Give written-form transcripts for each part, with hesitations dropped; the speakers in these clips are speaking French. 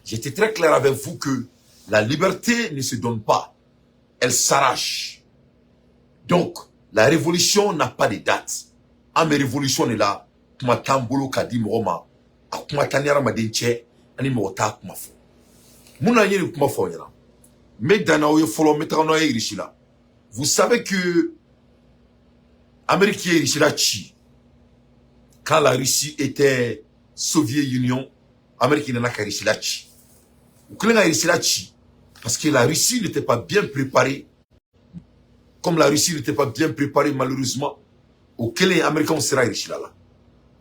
J'étais très clair avec vous que la liberté ne se donne pas, elle s'arrache. Donc, la révolution n'a pas de date. En mes révolutions est là, kuma tambolo kadi moma, a kuma tanyara madinche, ani mota kuma fo. Muna yeri kuma fo yana. Mais dans oye follow metano e irishila. Vous savez que Amérique est irishila chi. Quand la Russie était Soviet Union, Amérique n'a qu'à irishila chi. Ou que la irishila chi. Parce que la Russie n'était pas bien préparée. Comme la Russie n'était pas bien préparée, malheureusement, auquel les Américains sera irishila là.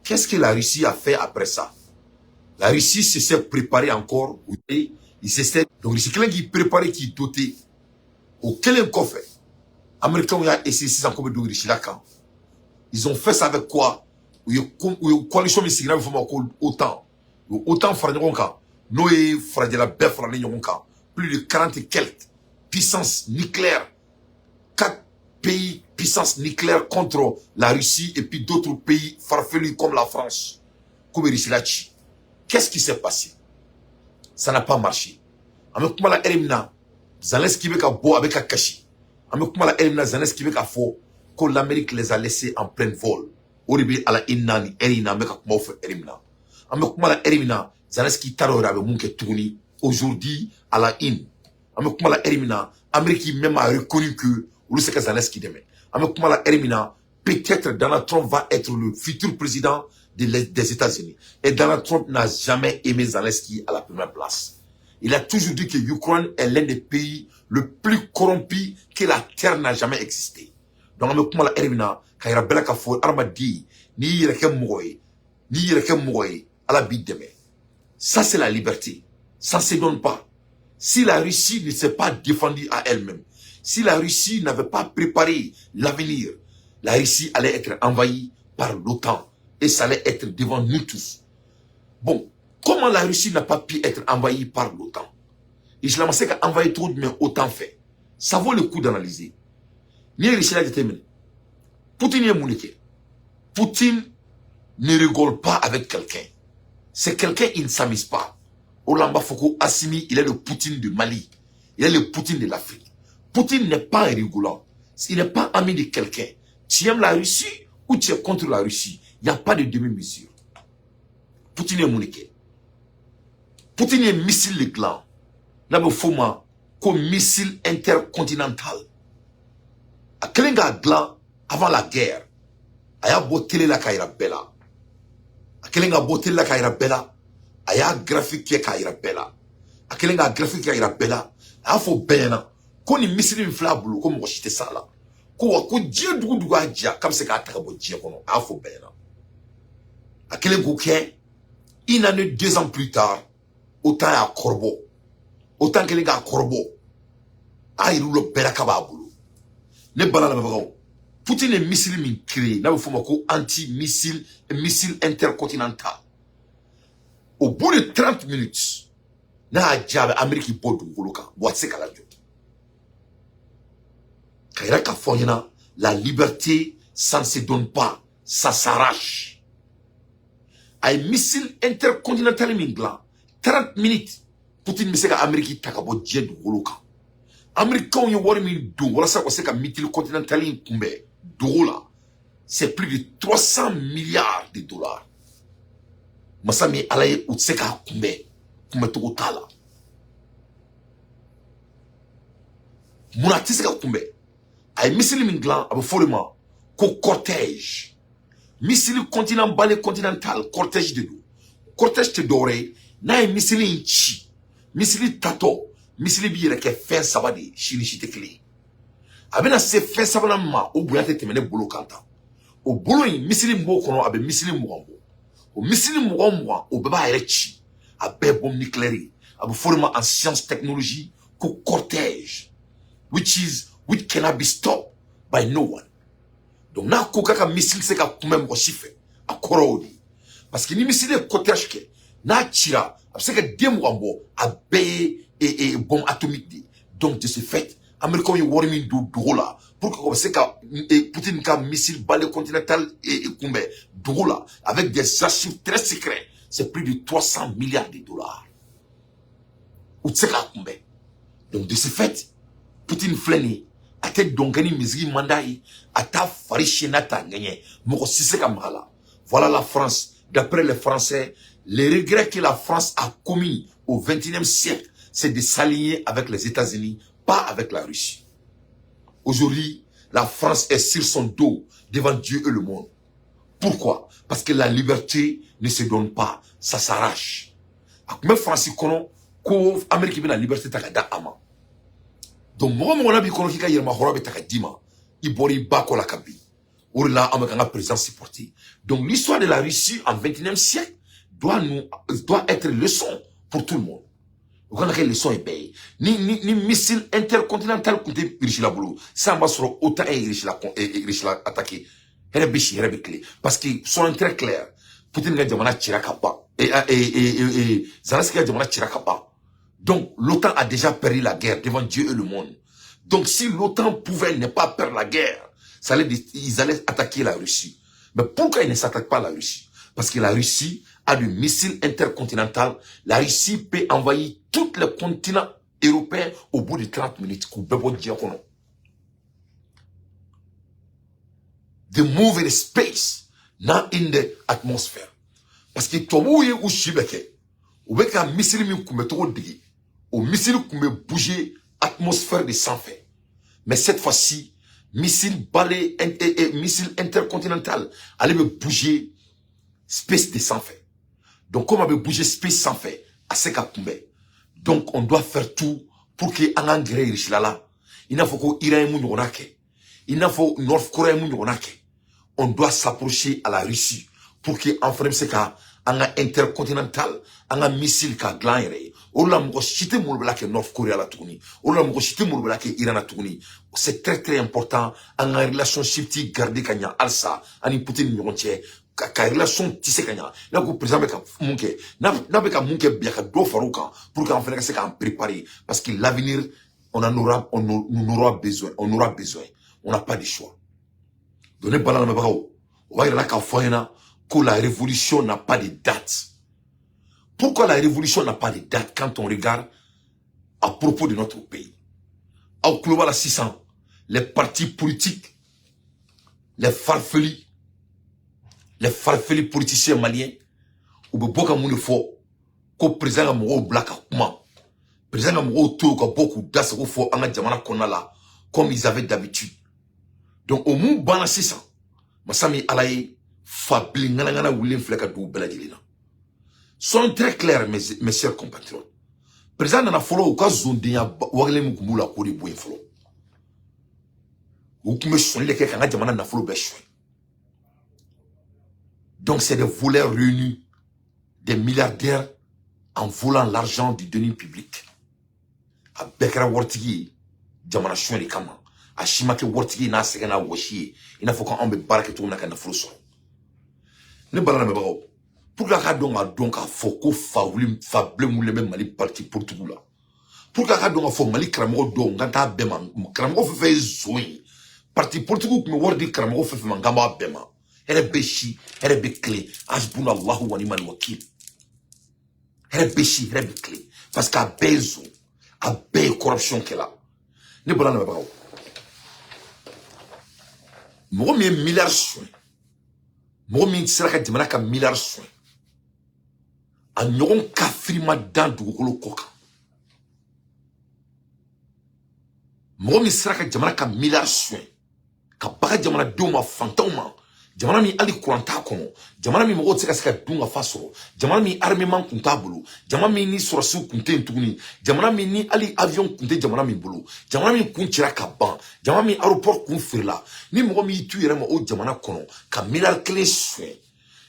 Qu'est-ce que la Russie a fait après ça? La Russie s'est préparée encore. Il s'est donc c'est quelqu'un qui préparait, qui doté. Auquel un fait. Américains ont essayé encore de irishila quand. Ils ont fait ça avec quoi? Coalition mais signal faut autant. Autant fragnon quand. Noé fragela bête fragnon quand. Plus de 40 et quelques puissances nucléaires. 4 pays puissance nucléaire contre la Russie et puis d'autres pays farfelus comme la France. Qu'est-ce qui s'est passé? Ça n'a pas marché. Avec la Elimna, Zelensky beka bo avec un kashi. Avec la Elimna, Zelensky beka fo que l'Amérique les a laissés en plein vol. Oribi à la Inani, Elina beka kumof Elimna. Avec la Elimna, Zelensky tarora avec munke tourni aujourd'hui à la in. Avec la Elimna, Amérique même a reconnu que Zelensky demain. Peut-être Donald Trump va être le futur président des États-Unis. Et Donald Trump n'a jamais aimé Zelensky à la première place. Il a toujours dit que l'Ukraine est l'un des pays le plus corrompu que la terre n'a jamais existé. Donc, ça c'est la liberté. Ça ne se donne pas. Si la Russie ne s'est pas défendue à elle-même, si la Russie n'avait pas préparé l'avenir, la Russie allait être envahie par l'OTAN. Et ça allait être devant nous tous. Bon, comment la Russie n'a pas pu être envahie par l'OTAN? L'Islam sait qu'envahir tout, mais autant fait. Ça vaut le coup d'analyser. Ni Russie l'a déterminé. Poutine est mouniqué. Poutine ne rigole pas avec quelqu'un. C'est quelqu'un, il ne s'amuse pas. Olamba Foko Assimi, il est le Poutine du Mali. Il est le Poutine de l'Afrique. Poutine n'est pas un rigolant. Il n'est pas ami de quelqu'un. Tu aimes la Russie ou tu es contre la Russie. Il n'y a pas de demi-mesure. Poutine est mouniqué. Poutine est missile de gland. N'a pas foma comme missile intercontinental. A kelenga gland avant la guerre. Aya botele la kaira bella. A kelenga botele la kaira bella. Aya graphique kaira bella. A kelenga graphique kaira bella. A fo bena. Koni misiri inflable comme washite sala. Ko Dieu dugu adja comme c'est ka takabo Dieu kono afo bena. Akele gouke une année 2 ans plus tard autant à Corbeau. Autant que les gars Corbeau. A iru lo bela kababulu. Ne balala babago. Poutine est missile min créé. Na foma ko anti-missile missile intercontinental. Au bout de 30 minutes na adja Amérique bodu goloka. Boatse kala jo. La liberté, ça ne se donne pas, ça s'arrache. Un missile intercontinental mingla, 30 minutes, Poutine miseka Amérique takabo djed woloka. Américains y wari mi do, wala sa kwaseka missile continental kumbe, dola. C'est plus de 300 milliards de dollars. Masami alaye utseka kumbe, kumbe tokotala. Muna tiseka kumbe. Ay missile minglan abe follement ko cortège missile continent balai continental cortège de nous cortège te doré na missile inchi missile tato missile bi yere ke fin sabade chini chite clé abena se fin sabana ma o buyate temene bolo kanta o bolo yin missile mbo kono abe missile mbo o missile mbo o beba yere chi abe bombe nucléaire abe follement en sciences technologie ko cortège which cannot be stopped by no one. Donc, na kokaka missile se ka kumem ko chiffre a korodi. Parce que ni missile cortège ke na tira, parce que dem wambo a be et bombe atomique. Donc de ce fait, Américains y wori min do dola pour que c'est ka Poutine ka missile balai continental et kumbe dola avec des archives très secrets c'est plus de 300 milliards de dollars. Ou tseka kumbe. Donc de ce fait, Poutine fleni, a tête d'ongani mizgi mandai, a ta farishinata gagné, moko siseka mala. Voilà la France. D'après les Français, les regrets que la France a commis au XXIe siècle, c'est de s'aligner avec les États-Unis, pas avec la Russie. Aujourd'hui, la France est sur son dos devant Dieu et le monde. Pourquoi? Parce que la liberté ne se donne pas, ça s'arrache. Même France, ko Amérique la liberté takada ama. Donc moi mon abi kono kika yerma horobe takadima, ibori bako la kabi. Ou là amaka président supporté. Donc l'histoire de la Russie en 21e siècle doit être leçon pour tout le monde. Vous avez leçon est payée. Ni missile intercontinental côté Russie la boulot. Ça va sur autant Russie la attaquer. Parce qu'ils sont très clairs. Poutine a demandé Chirakapa. Et Zelensky a demandé Chirakapa. Donc, l'OTAN a déjà perdu la guerre devant Dieu et le monde. Donc, si l'OTAN pouvait ne pas perdre la guerre, ils allaient attaquer la Russie. Mais pourquoi ils ne s'attaquent pas à la Russie? Parce que la Russie a des missiles intercontinentaux. La Russie peut envahir tous les continents européens au bout de 30 minutes. They move in space, not in the atmosphere. Parce que Tomoye ou Shibeke, ou avec un missile qui me trouve digi, au missile qui me bouger atmosphère de sans fait. Mais cette fois-ci, missile balai missile intercontinental allait me bouger space de sans fait. Donc comme on veut bouger space sans fait, à ce cas donc on doit faire tout pour que en engrais riche là. Il faut que l'Iran mouillonake. Il faut que North Korea mouillonake. On doit s'approcher à la Russie pour que en frame ce cas un intercontinental, un missile ka glaire. On l'a mo chité moulbela que North Korea la tourni. On l'a mo chité moulbela que Iran la tourni. C'est très très important en relationship ti garder kanya alsa ani Poutine nyonche ka relation tissé kanya. Là ko président ka munke na ka munke bien ka do farouka pour qu'en fait que en préparer parce que l'avenir on aura besoin, on aura besoin. On n'a pas de choix. Donnez pas la on va y aller que la révolution n'a pas de date. Pourquoi la révolution n'a pas de date quand on regarde à propos de notre pays? Au global 600, les partis politiques, les farfelis politiciens maliens, ou beaucoup de fois, qu'au président Amoro Black Akuma, président Amoro Tour, beaucoup d'as au fond, en Djamana Konala, comme ils avaient d'habitude. Donc, au moins, bana 600, Massami Alaye, Fabli, Nangana, William Flekadou, Beladilina. Sont très clairs, mes chers compatriotes. Président Nana Folo, au cas où Wagle Moukoumula, Kori Bouin Folo. Ou qui me sont les quelqu'un à Djamana Nafolo Bechouin. Donc, c'est des voleurs réunis, des milliardaires en volant l'argent du denier public. À Bekra Wortigi, Djamana Chouin de Kama. A Shimake Wortigi na Segana Washi, il n'a faut qu'on ait barque tout le monde Folo. Ne balana me bao. Pour la donc à Foko Fable Mouleme Mali parti Portugal. Pour la donc à Foko Mali Kramo donc Ganta Bema, Kramo fait zoin. Parti Portugal me wardi Kramo fait Mangama Bema. Elle est béchi, elle est béclé. Asbuna Allahu wa ni'mal wakil. Elle est béchi, elle est béclé. Parce qu'à Bezo, à Bé corruption qu'elle a. Ne balana me bao. Moi, mes milliards soins. Moi, mes sera que tu milliards soins. A ɲɔgɔn kafirima dan dugukolo kɔ kan mɔgɔ min sera ka jamana ka miliyari soin ka baga jamanadenw ma fantanw ma jamana min hali kuran t'a kɔnɔ jamana min mɔgɔw tɛ se ka se ka dun ka fa sɔrɔ jamana min armement kun t'a bolo jamana min ni sɔrɔsiw kun tɛ yen tuguni jamana min ni hali avion kun tɛ jamana min bolo jamana min kun cira ka ban jamana min aéroport kun feerela ni mɔgɔ min y'i tu yɛrɛ ma o jamana kɔnɔ ka miliyari kelen soin.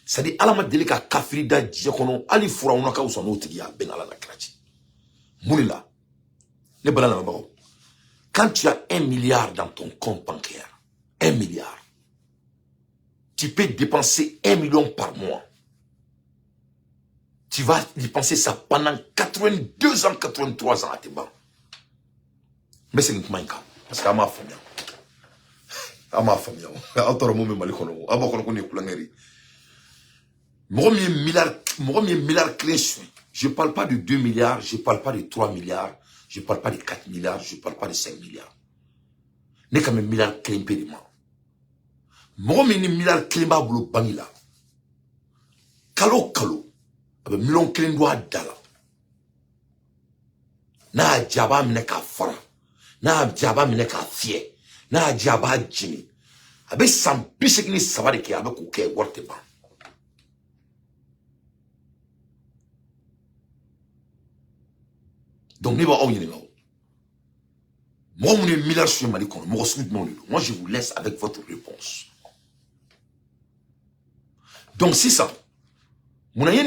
C'est-à-dire, Allah m'a dit que kafiri da djekono, ali fura unaka usano tigia ben ala na krachi. Moulila. Ne balana mabaro. Quand tu as 1 milliard dans ton compte bancaire, 1 milliard, tu peux dépenser 1 million par mois. Tu vas dépenser ça pendant 82 ans, 83 ans à tes banques. Mais c'est une manka. Parce qu'à ma famille. À ma famille. À ton moment, malikono. À ma kono kone kulangeri. Moi, Moi, mes milliards clés, je ne parle pas de 2 milliards, je ne parle pas de 3 milliards, je ne parle pas de 4 milliards, je ne parle pas de 5 milliards. N'est quand même milliards clés impédiment. Moi, mes milliards clés, ma boulot, bangila. Kalo, avec millions clés doit dala. Na jaba mine ka fara. Na jaba mine ka fie. Na jaba jimi. Avec sans bisek ni savare ki avec ko ke worte ba. Donc, moi, mon milliard sur Malikon, moi, je vous laisse avec votre réponse. Donc, c'est ça. Mon lien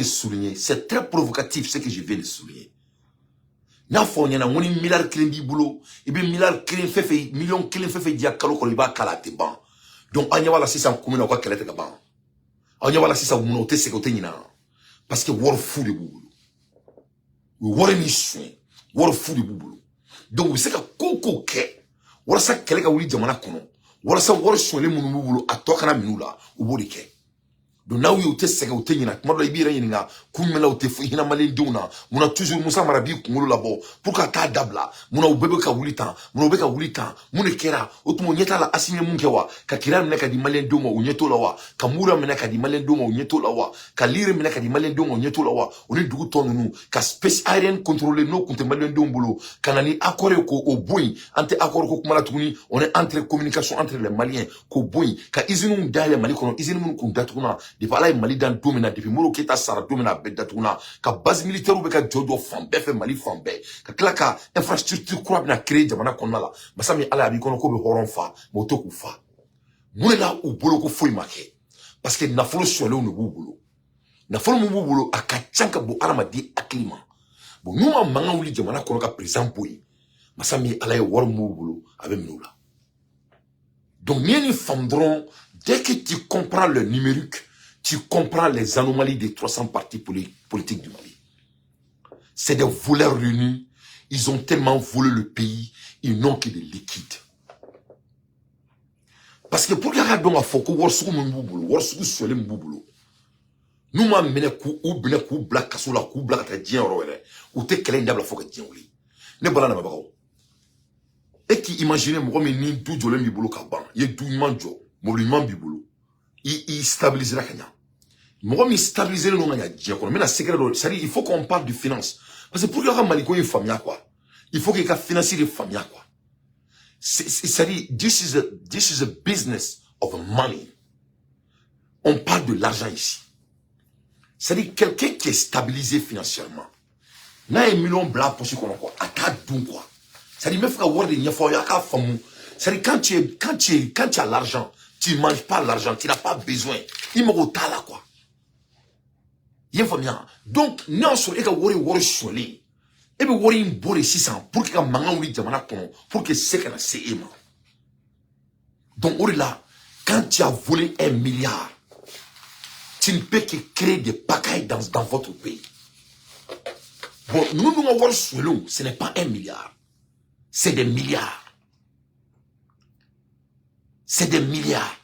souligné, c'est très provocatif ce que je viens de souligner. N'a pas de mon milliard clé di boulot, et bien milliard clé fait, million clé fait dia kalo koliba kalate ban. Donc, on y va là, c'est ça, comme on a kalate ban. On y va là, c'est ça, mon hôtel, c'est côté nina. Parce que war fou de boulot. War mission, war fou de boulot. Donc, c'est que koko ke, wala sa kele ka wuli jamana kono, wala sa war soile munu boulot, a toka na minula, ou ke. Donc, là où il y a des gens qui ont été faits, ils ont été faits, ils ont été faits, ils ont toujours Moussa Marabi, pour que tu dabla, ils ont été faits, ils ont été faits, ils ont été faits, ils ont été faits, ils ont été faits, ils ont été faits, ils ont été faits, ils ont été faits, ils ont été faits, ils ont été faits, ils ont été faits, ils ont été faits, space aérien contrôlé nous contre malien dombolo kanani accord au boy ante accord ko kumala tuni on est entre communication entre les maliens ko boy ka izinu dale mali kono izinu mun ko datuna de pala mali dan domina depuis moro keta sara domina bedatuna ka base militaire be ka jojo fambe fe mali fambe ka klaka infrastructure ko na créer jamana kono la masami ala abi kono ko be horon fa moto ku fa munela u bolo ko foi make parce que na folo sur le no bolo na folo mu bolo akachanka bo aramadi aklima bon nous ma manga wuli jamana kono ka président boy masami ala e war mu bolo avec nous là donc ni fondront dès que tu comprends le numérique tu comprends les anomalies des 300 partis politiques du Mali. C'est des voleurs réunis. Ils ont tellement volé le pays, ils n'ont que des liquides. Parce que pour que les gens fassent Warsuku Mbouboulou, Warsuku Suele Mbouboulou, nous m'avons mené ou bien coup black kasoula coup black à dien roere ou te kelen d'abla faut que dien oli. Ne bala na mabaro. Et qui imaginez moi mais ni tout jolem bibolo kaban, ye tout manjo, mouvement bibolo. Il stabilisera Kenya. Moi, je stabiliser le nom de mais il faut qu'on parle de finance. Parce que pour que les Maliko une famille, quoi. Il faut qu'il y ait financier les familles, quoi. C'est-à-dire, this is a business of money. On parle de l'argent ici. C'est-à-dire, quelqu'un qui est stabilisé financièrement. N'a un million blanc pour ce qu'on a, quoi. À ta doux, quoi. C'est-à-dire, même faut avoir des niafos, y'a qu'à famou. C'est-à-dire, quand tu as l'argent, tu ne manges pas l'argent, tu n'as pas besoin. Il me retale, là, quoi. Donc, non sur eka wori soli. Ebe wori mbore 600 pour que manga wuli jamana kono pour que c'est que na CM. Donc, là, quand tu as volé 1 milliard, tu ne peux que créer des pagailles dans votre pays. Bon, nous wori soli, ce n'est pas 1 milliard. C'est des milliards. C'est des milliards.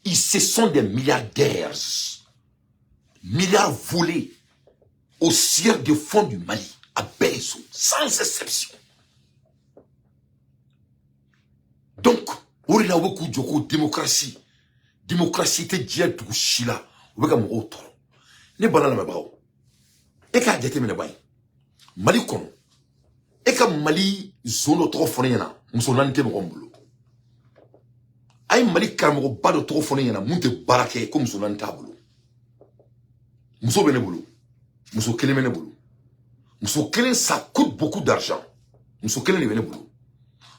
Ce sont des milliardaires. Milliards volés au siège de fonds du Mali, à Bezo, sans exception. Donc, on est là beaucoup de démocratie. Démocratie était déjà tout chila. On va me autre. Ne banana me bao. Et quand j'étais me bay. Mali kono. Et quand Mali zone trop fonena, musonante me rombolo. Aïe Mali karamo ba de trop fonena, munte barake comme musonante abolo. Mousso Benebolo, Mousso Kelenebolo. Mousso Kelen, ça coûte beaucoup d'argent. Mousso Kelen est Benebolo.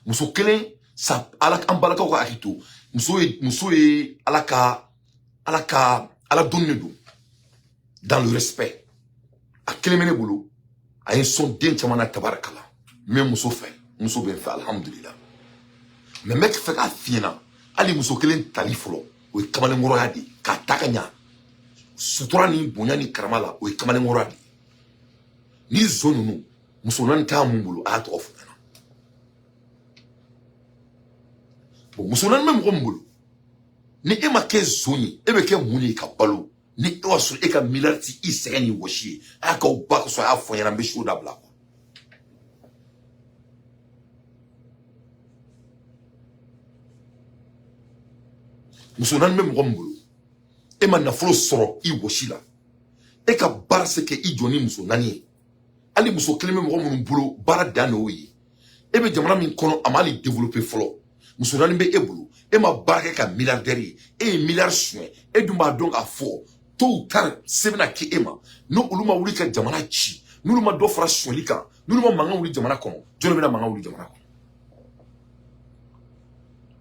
Mousso Kelen, ça, alak ambalaka ou akito. Mousso est alaka donnedo. Dans le respect. A Kelenebolo, a un son d'un chamana tabarakala. Mais Mousso fait. Mousso ben fait, alhamdulillah. Mais mec fait à fiena. Ali Mousso Kelen talifolo. Ou kamale moroyadi. Katakanya. Sutura ni bonya ni karamala o kamale moradi ni zone nu musonan ta mumbulu a to of na bon musonan mem rombulu ni e ma ke zoni e be ke muni ka balo Ni o sur e ka milliard ti i sɛgɛn ni wɔsi ye a y'a k'aw ba kasɔrɔ a y'a fɔ n ɲɛna n bɛ so dabila muso naani bɛ mɔgɔ min bolo e ma nafolo sɔrɔ i wɔsi la e ka baara se kɛ i jɔ ni muso naani ye hali muso kelen bɛ mɔgɔ minnu bolo baara dan de y'o ye e bɛ jamana min kɔnɔ a ma hali développer fɔlɔ muso naani bɛ e bolo e ma baara kɛ ka milliardaire ye e ye milliard suɲɛ e dun b'a dɔn k'a fɔ tôt ou tard se bɛna kɛ e ma n'o olu ma wuli ka jamana ci n'olu ma dɔ fara suɲɛli kan n'olu ma mankan wuli jamana kɔnɔ jɔn bɛna mankan wuli jamana kɔnɔ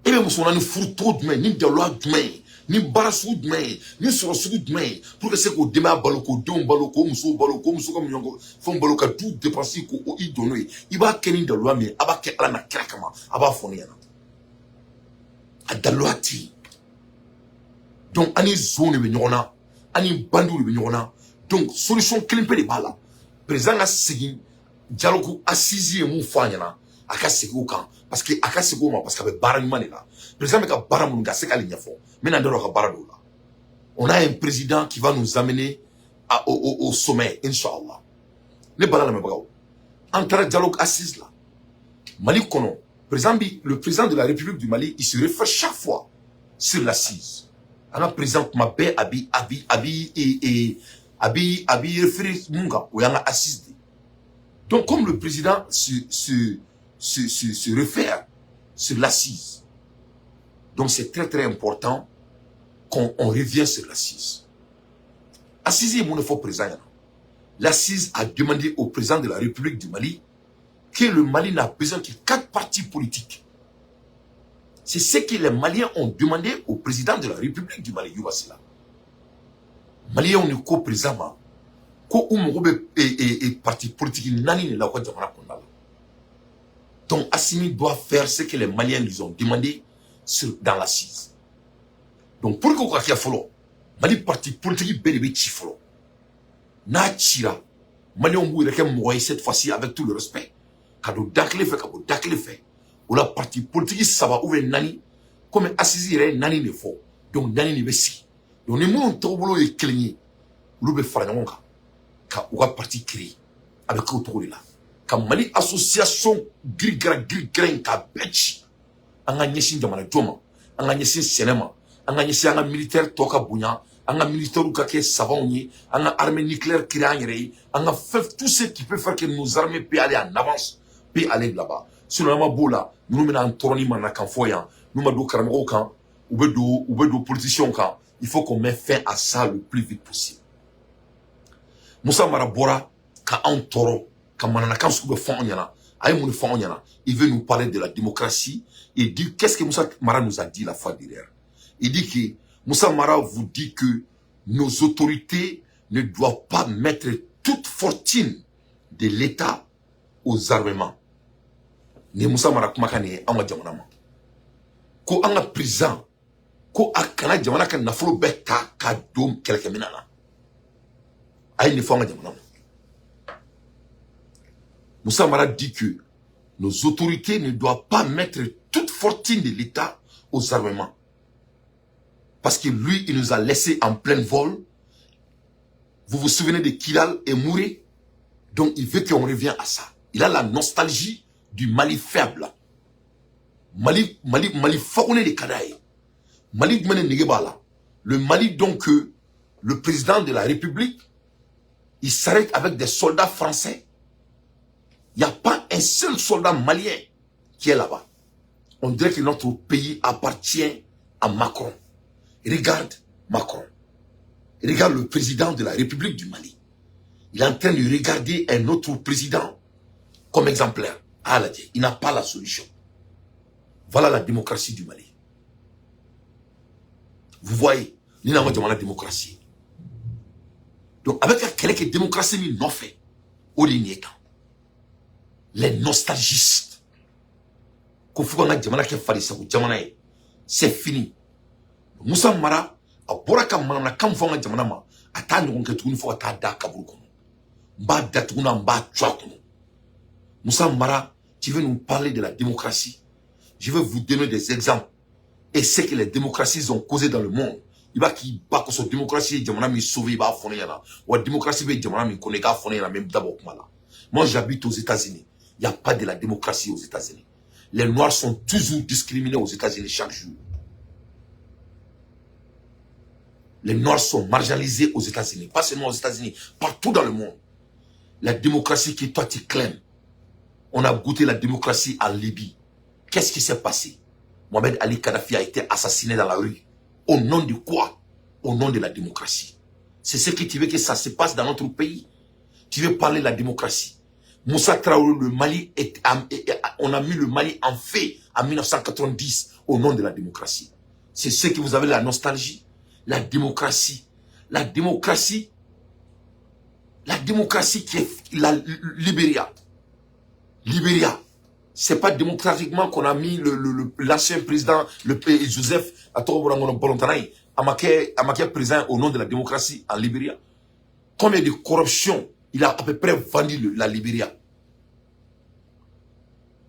e bɛ muso naani furu cogo jumɛn ni daluya jumɛn ye ni baara sugu jumɛn ye ni sɔrɔ sugu jumɛn ye pour que se k'o denbaya balo k'o denw balo k'o musow balo k'o muso ka miliyɔn fɛnw balo ka du dépenser k'o i jɔ n'o ye i b'a kɛ ni daluya min ye a b'a kɛ ala n'a kira kama a b'a fɔ ne ɲɛna a daluya tɛ yen donc ani zon de bɛ ɲɔgɔn na ani bandiw de bɛ ɲɔgɔn na donc solution kelen pe de b'a la président ka segin dialogue assise ye mun fɔ a ɲɛna a ka segin o kan parce que a ka segin o ma parce que a bɛ baara ɲuman de la président bɛ ka baara minnu kɛ a se k'ale ɲɛfɔ n bɛna n da don a ka baara dɔw la on a un président qui va nous amener au sommet inchallah ne bala lamɛnbagaw an taara dialogue assise la Mali kɔnɔ le président de la République du Mali il se réfère chaque fois sur l'assise an ka président kuma bɛɛ a b'i référé mun kan o y'an ka assise de donc comme le président se réfère sur l'assise donc c'est très très important qu'on revient sur l'assise assise est mon effort président l'assise a demandé au président de la République du Mali que le Mali n'a besoin que 4 partis politiques. C'est ce que les Maliens ont demandé au président de la République du Mali. Maliens ont co président ko et parti politique nani ne la ko jamana kondala. Donc Assimi doit faire ce que les Maliens lui ont demandé dans l'assise. Donc pour que quoi follow Mali parti politique bébé chi follow. Na chira Maliens ont voulu que moi cette fois-ci avec tout le respect. Kado dakle fait ou la parti politique ça va ouvrir nani comme assisi nani ne faut donc nani ne besi donc les gens to bolo e cligné ou be fara ngonka ka ou parti créé avec autour de là comme Mali association grigra ka betch anga nyesin jamana joma anga nyesin cinéma anga nyesin anga militaire toka bunya anga militaire ka ke savon yi anga armée nucléaire créé anga fait tout ce qui peut faire que nos armées puissent aller en avance puis aller là-bas sinon ma bola nous mena en tourni mana kan foyan nous ma do karamo kan ou be do politiciens kan il faut qu'on mette fin à ça le plus vite possible Moussa Marabora ka en toro ka manana kan su be fond nyana ay mun fond nyana il veut nous parler de la démocratie et dit qu'est-ce que Moussa Mara nous a dit la fois dernière il dit que Moussa Mara vous dit que nos autorités ne doivent pas mettre toute fortune de l'État aux armements ni Moussa Mara kumakane anga jamana ma ko anga prison ko akana jamana kan nafolo beta ka dom kelke minana ay ni fanga jamana ma Moussa Mara dit que nos autorités ne doivent pas mettre toute fortune de l'État aux armements parce que lui il nous a laissé en plein vol. Vous vous souvenez de Kidal et Mouré, donc il veut qu'on revienne à ça. Il a la nostalgie du Mali faible. Mali faune de Kadaï. Mali Negebala. Le Mali donc le président de la République, il s'arrête avec des soldats français. Il n'y a pas un seul soldat malien qui est là-bas. On dirait que notre pays appartient à Macron. Regarde Macron. Regarde le président de la République du Mali. Il est en train de regarder un autre président comme exemplaire. Il n'a pas la solution. Voilà la démocratie du Mali. Vous voyez, nous n'avons pas la démocratie. Donc, avec la démocratie, nous n'avons fait. Les nostalgistes. C'est fini. Moussa Mara, a boraka manana kam fonga jamana ma ata nyon ke tuguni fo ata da kaburu kono mba da tuguna mba twa kono Moussa Mara tu veux nous parler de la démocratie je vais vous donner des exemples et ce que les démocraties ont causé dans le monde il va qui bat que son démocratie jamana mi sauvé il va fonder yana ou démocratie be jamana mi connaît ka fonder yana même d'abord là. Moi j'habite aux États-Unis, il y a pas de la démocratie aux États-Unis. Les noirs sont toujours discriminés aux États-Unis chaque jour. Les noirs sont marginalisés aux États-Unis, pas seulement aux États-Unis, partout dans le monde. La démocratie que toi tu claimes, on a goûté la démocratie en Libye. Qu'est-ce qui s'est passé? Mohamed Ali Kadhafi a été assassiné dans la rue. Au nom de quoi? Au nom de la démocratie. C'est ce que tu veux que ça se passe dans notre pays? Tu veux parler de la démocratie? Moussa Traoré, le Mali, on a mis le Mali en feu en 1990 au nom de la démocratie. C'est ce que vous avez la nostalgie. La démocratie. La démocratie qui est la Libéria. Libéria. C'est pas démocratiquement qu'on a mis l'ancien président, le pays Joseph Bolontanay, Amaké président au nom de la démocratie en Libéria. Combien de corruption il a à peu près vendu la Libéria.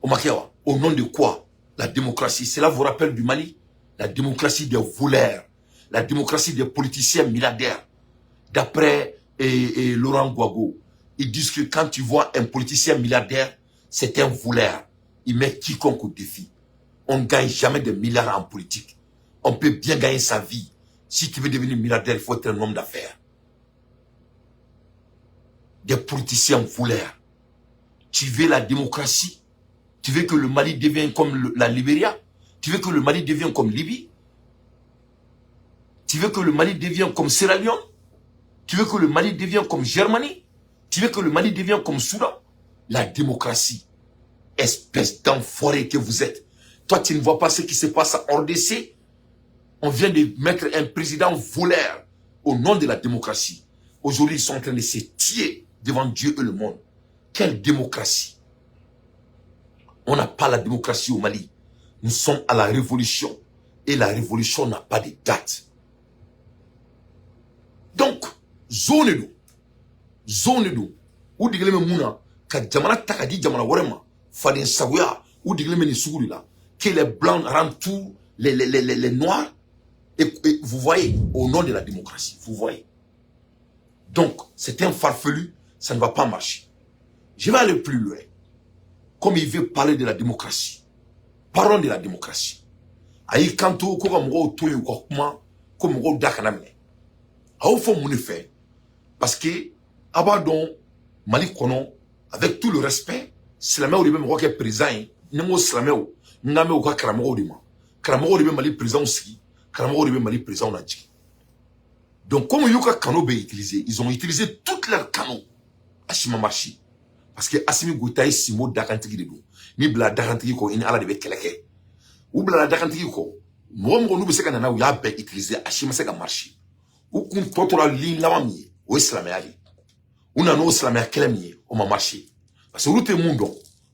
Au nom de quoi? La démocratie. Cela vous rappelle du Mali? La démocratie des voleurs. La démocratie des politiciens milliardaires. D'après Laurent Gbagbo, ils disent que quand tu vois un politicien milliardaire, c'est un voleur. Il met quiconque au défi. On ne gagne jamais des milliards en politique. On peut bien gagner sa vie. Si tu veux devenir milliardaire, il faut être un homme d'affaires. Des politiciens voleurs. Tu veux la démocratie? Tu veux que le Mali devienne comme la Libéria? Tu veux que le Mali devienne comme Libye? Tu veux que le Mali devienne comme Sierra Leone? Tu veux que le Mali devienne comme Germanie? Tu veux que le Mali devienne comme Soudan? La démocratie. Espèce d'enfoiré que vous êtes. Toi, tu ne vois pas ce qui se passe en RDC? On vient de mettre un président voleur au nom de la démocratie. Aujourd'hui, ils sont en train de se tuer devant Dieu et le monde. Quelle démocratie? On n'a pas la démocratie au Mali. Nous sommes à la révolution. Et la révolution n'a pas de date. Donc, zone d'eau. Zone d'eau. Ou digle me mouna, ka jamana takadi jamana warema, fadin sagoya, ou digle me ni souguri là, que les blancs rendent tous les noirs, et vous voyez, au nom de la démocratie, vous voyez. Donc, c'est un farfelu, ça ne va pas marcher. Je vais aller plus loin. Comme il veut parler de la démocratie, parlons de la démocratie. Aïe, kanto, koka mgo toyo kokuma, comme mgo dakanamine. Aou faut mon effet. Parce que, abadon, Mali kono, avec tout le respect, Slamé ou de même roi président, n'emo Slamé ou, n'ame ou ka Karamo de ma. Karamo de même Mali président aussi, Karamo de même Mali président nadji. Donc, comme Yuka Kano be utilisé, ils ont utilisé toutes leurs canaux à Shimamachi. Parce que Assimi Goutaï, Simo Dakantiki de nous. Ni bla Dakantiki ko, in ala de Bekeleke. Ou bla Dakantiki ko, moi, nous, c'est qu'on a eu à utiliser à Shimaseka marché. Ou qu'on peut la ligne là, ou Islamé Ali. Ou n'a non Islamé à Kelemi, au marché. Parce que l'autre monde,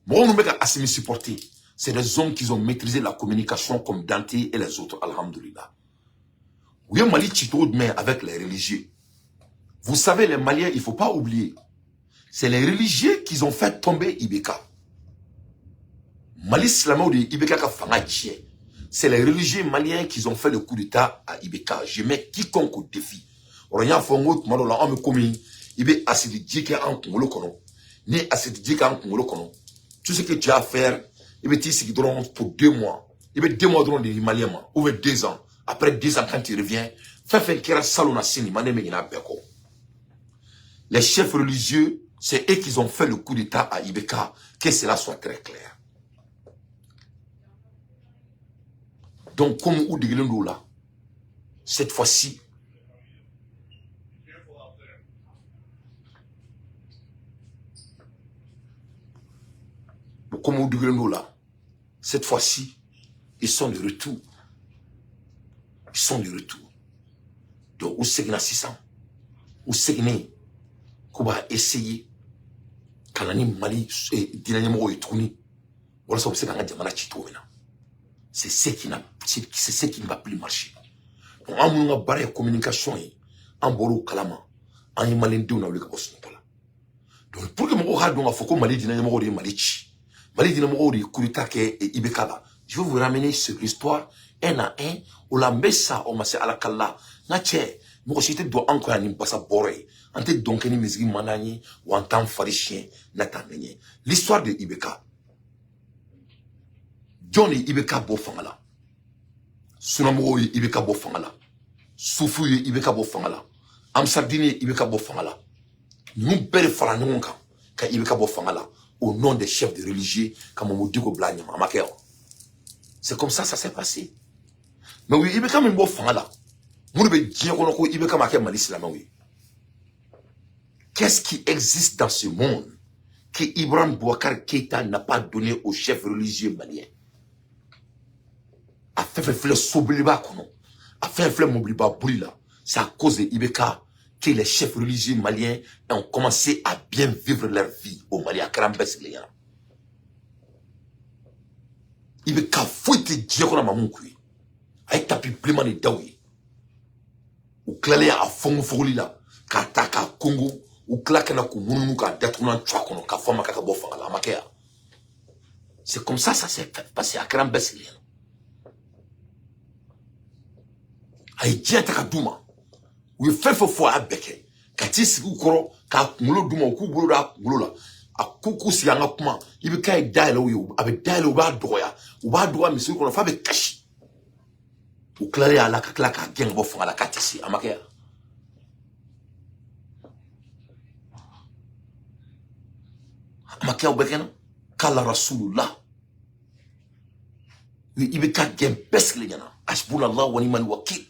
moi, nous mettons Assimi supporter. C'est des hommes qui ont maîtrisé la communication comme Dante et les autres, alhamdoulilah. Oui, Mali Chito mais avec les religieux. Vous savez, les Maliens, il ne faut pas oublier. C'est les religieux qui ont fait tomber Ibeka. Mali Slamo de Ibeka ka fanga tchie. C'est les religieux maliens qui ont fait le coup d'état à Ibeka. Je mets quiconque au défi. Oronya fongo malo la ame komi ibe asidi djika en kongolo kono. Ni asidi djika en kongolo kono. Tout ce que tu as à faire, ibe ti sigi drone pour 2 mois. Ibe 2 mois drone de Maliens ou 2 ans. Après 2 ans quand tu reviens, fais kera salona sini mané me ina beko. Les chefs religieux, c'est eux qui ont fait le coup d'état à Ibeka, que cela soit très clair. Donc, comme Oudigelendo là, cette fois-ci, comme Oudigelendo là, cette fois-ci, ils sont de retour. Ils sont de retour. Donc, où c'est que 600, où c'est que qu'on va essayer, quand on a Mali, dynamiquement et tourné, voilà ça, c'est quand on a Diamana Chito maintenant. C'est ce qui ne va plus marcher. Donc, on a barré la communication, en boro kalama, en y malin de on a eu le donc, pour que mon rad, il faut que Mali dynamiquement et Mali dynamiquement et Kurita et Ibekaba. Je vais vous ramener sur l'histoire un à un, on la met ça, on m'a dit à la kala. Nache, moi aussi te dois encore un impassa boré. Ante donc ni misgi manani ou en temps chien natanenye. L'histoire de Ibeka. Johnny Ibeka bo fangala. Sunamo Ibeka bo fangala. Soufu Ibeka bo fangala. Amsardini Ibeka bo fangala. Nous belle faranonka ka Ibeka bo fangala au nom des chefs de religieux comme on dit ko blanya mamakeo. C'est comme ça s'est passé. Mais oui, Ibeka mbo fangala. Vous devez dire qu'on a Ibeka maké malislam oui. Qu'est-ce qui existe dans ce monde que Ibrahim Boubacar Keïta n'a pas donné aux chefs religieux maliens? A fait le sobliba kono, a fait le mobliba boulila. C'est à cause de Ibeka que les chefs religieux maliens ont commencé à bien vivre leur vie au Mali à Karambes Léa. Ibeka fouette diakona mamoukui. Aïe tapi pleinement de daoui. Ou clalé à fond foulila. Kataka Congo. Ou claque na kumunu ka datuna tchakono ka fama ka bo fanga la makea. C'est comme ça s'est passé à Karambes Léa. Aïe diata ka duma. Ou fait fo a beke. Kati siku koro ka mulo duma ku bulu da mulo la. A kuku si anga kuma ibe kai dailo wi abe dailo ba doya. U ba doya misu kono fa be kashi. Ou clare ala ka klaka gen bo fanga la katisi amakea. Makia Obekena, Kala Rasulullah. Il ka gen bes le yana. Ashbunallah wa ni'mal wakil.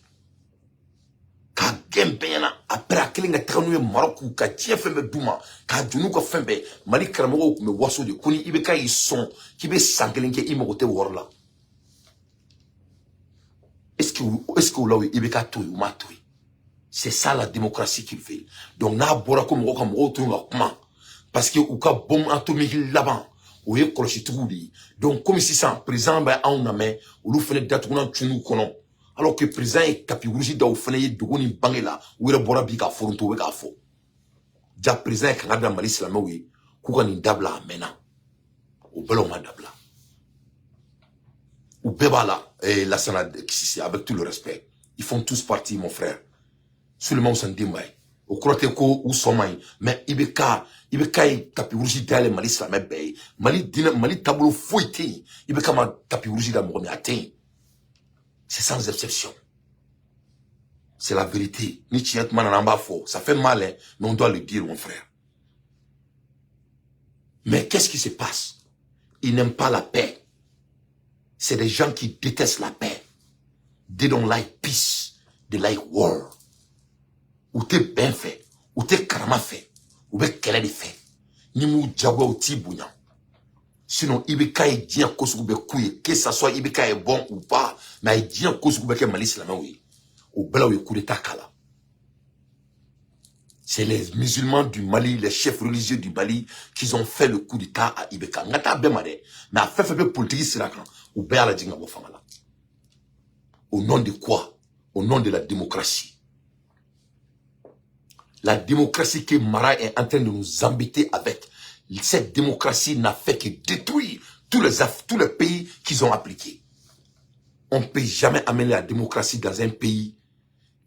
Ka gen bena après akelinga tanu Maroc ka tiefembe duma ka junu ko fembe mali karamo ko me waso de kuni ibeka yi son ki be sangelinke imogote worla. Est-ce que là ibeka to yu matoi. C'est ça la démocratie qu'il fait. Donc na bora ko mo ko mo to ngakuma. Parce que ou ka bombe atomique là-bas ou est cloche tout donc comme si ça président ba on a mais ou fene date on tunu kono alors que président est capirougi da ou fene dogoni bangela ou est bora bi ka foronto we ka fo ja président ka ngada mali islam oui ku ka ni dabla mena ou belo ma dabla ou bebala et la sanad avec tout le respect ils font tous partie mon frère seulement on s'en dimbaye au croate ko ou somay mais ibeka tapi rougi dale mali islamé bay mali dina mali tableau fouité ibeka ma tapi rougi da mo mi atteint c'est sans exception c'est la vérité ni tiet manana faux ça fait mal hein, mais on doit le dire mon frère mais qu'est-ce qui se passe ils n'aiment pas la paix c'est des gens qui détestent la paix they don't like peace they like war ou t'es bien fait, ou t'es karama fait, ou t'es kele de fait. Ni mou diagwa ou ti bouyan. Sinon, ibeka est bien cause ou be kouye, que ça soit ibeka est bon ou pas, mais il bien cause ou be ke malis la main oui. Ou bela ou coup d'état kala. C'est les musulmans du Mali, les chefs religieux du Mali, qui ont fait le coup d'état à Ibeka. Ngata bemade, mais a fait politique sirakan, ou be ala dinga bo famala. Au nom de quoi? Au nom de la démocratie. La démocratie que Mara est en train de nous embêter avec, cette démocratie n'a fait que détruire tous les pays qu'ils ont appliqués. On ne peut jamais amener la démocratie dans un pays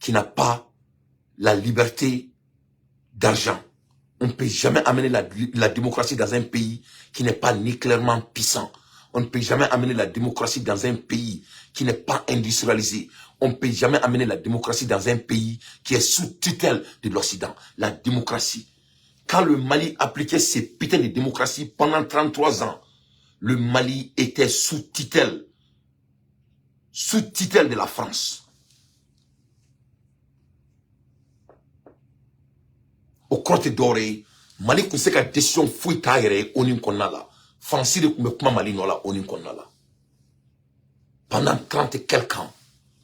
qui n'a pas la liberté d'argent. On ne peut jamais amener la démocratie dans un pays qui n'est pas nucléairement puissant. On ne peut jamais amener la démocratie dans un pays qui n'est pas industrialisé. On ne peut jamais amener la démocratie dans un pays qui est sous tutelle de l'Occident. La démocratie. Quand le Mali appliquait ces putains de démocratie pendant 33 ans, le Mali était sous tutelle de la France. Au côté doré, Mali conseille que la décision fouille taille onim konala. France de kuma Mali nola onim konala. Pendant 30 et quelques ans,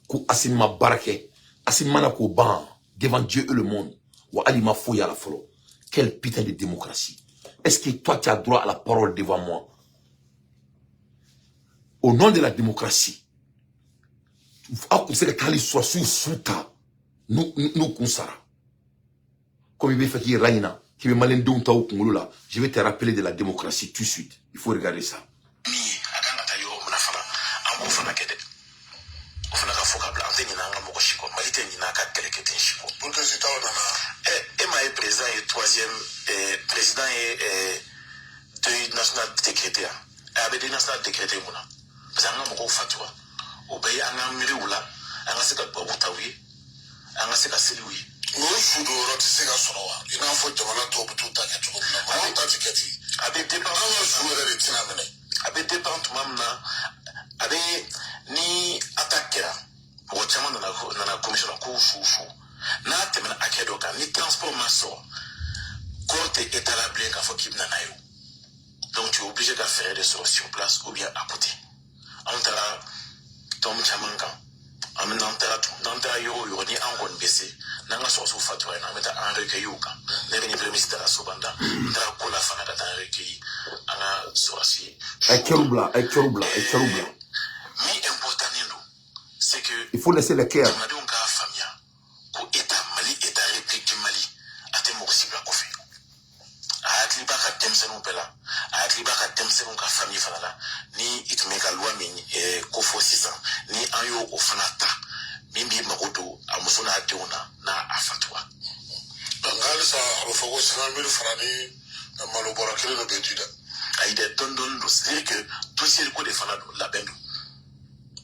Kou Asimma Barake, Asimana Kou Ban, devant Dieu et le monde, ou Alima Fouya la Folo. Quel putain de démocratie. Est-ce que toi tu as droit à la parole devant moi? Au nom de la démocratie, nous consara. Comme il veut faire qu'il raina, qui veut malin d'un taou kungulula, je vais te rappeler de la démocratie tout de suite. Il faut regarder ça. deuil national décrété. Avec des national décrété, parce que nous avons fatwa. Au pays, on a mis où là, on a ce que Baboutaoui, on a ce que Seloui. Nous, sous le rôle de Segasoroa, il en faut de la tour tout à fait. On a dit avec des parents, avec des parents, avec ni attaquer. Pour chaman dans la commission de cours chouchou. N'a temen akedoka ni transport masso. Côte établi qu'à faut qu'il n'aille. Donc tu es obligé de faire des choses sur place ou bien à côté. On t'a tom chamanka. On t'a yo ni en baissé. Nanga soso fatwa na meta en recueilluka. Les ministres de la Sobanda. Tra kola fana da recueilli. Ana soasi. Ekerubla. Mi important c'est que il faut laisser le cœur.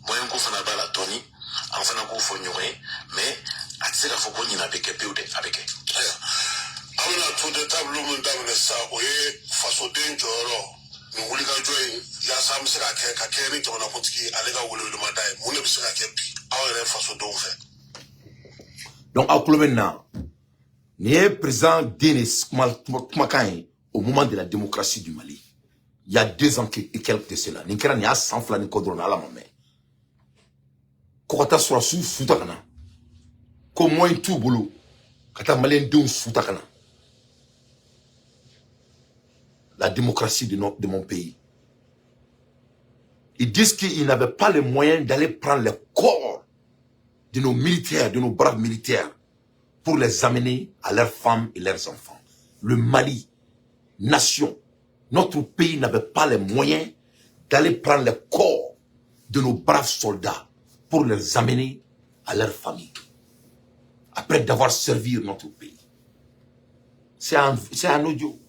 Moi, on fait la Tony, on fait un coup for mais à tirer la photo, il n'y a pas de pédé avec elle. On a tout de table, l'homme d'âme, ça, oui, face au danger, nous voulons jouer, il y a ça, c'est la caquette, on a continué à aller dans le matin, on est sur la caquette, on est face au danger. Donc, à Kouloumena, il y a président Denis Koumakan au moment de la démocratie du Mali. Il y a 2 ans et quelques de cela. Il y a 100 flans de codron à la main. Kokata sura su futakana ko moy tout boulot kata malen dun futakana la démocratie de mon pays. Ils disent qu'ils n'avaient pas les moyens d'aller prendre les corps de nos militaires, de nos braves militaires pour les amener à leurs femmes et leurs enfants. Le Mali, nation, notre pays n'avait pas les moyens d'aller prendre les corps de nos braves soldats pour les amener à leur famille, après d'avoir servi notre pays. C'est un audio.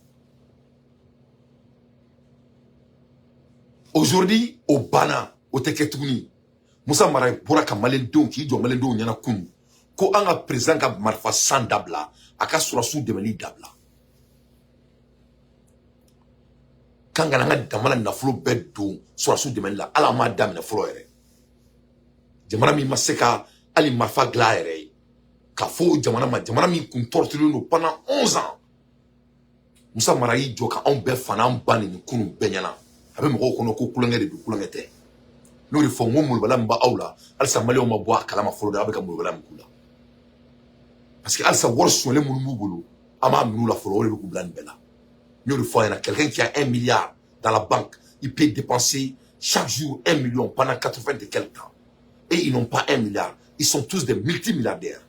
Aujourd'hui, au Bana, au Teketouni, Moussa Maray Bouraka Malendon, qui doit Malendon Yanakoun, ko anga président ka marfa sans dabla, aka surasu de Mali dabla. Quand on a damala na flo beddo, surasu de Mali la, ala ma dam na flo ere. Jamana mi maseka ali marfa glaere ka fo jamana mi kun torture no pendant 11 ans. Moussa Marayi joka on be fana on bani ni kunu benyana abe mo ko no ko kulangere bi kulangete no ri fo ngomul bala mba awla alsa mali o ma bo akala ma folo da be ka mo bala mkula parce que alsa worso le munu bulu ama munu la folo le ku blan bela no ri fo yana quelqu'un qui a 1 milliard dans la banque, il peut dépenser chaque jour 1 million pendant 80 et quelques ans. Et ils n'ont pas 1 milliard. Ils sont tous des multimilliardaires.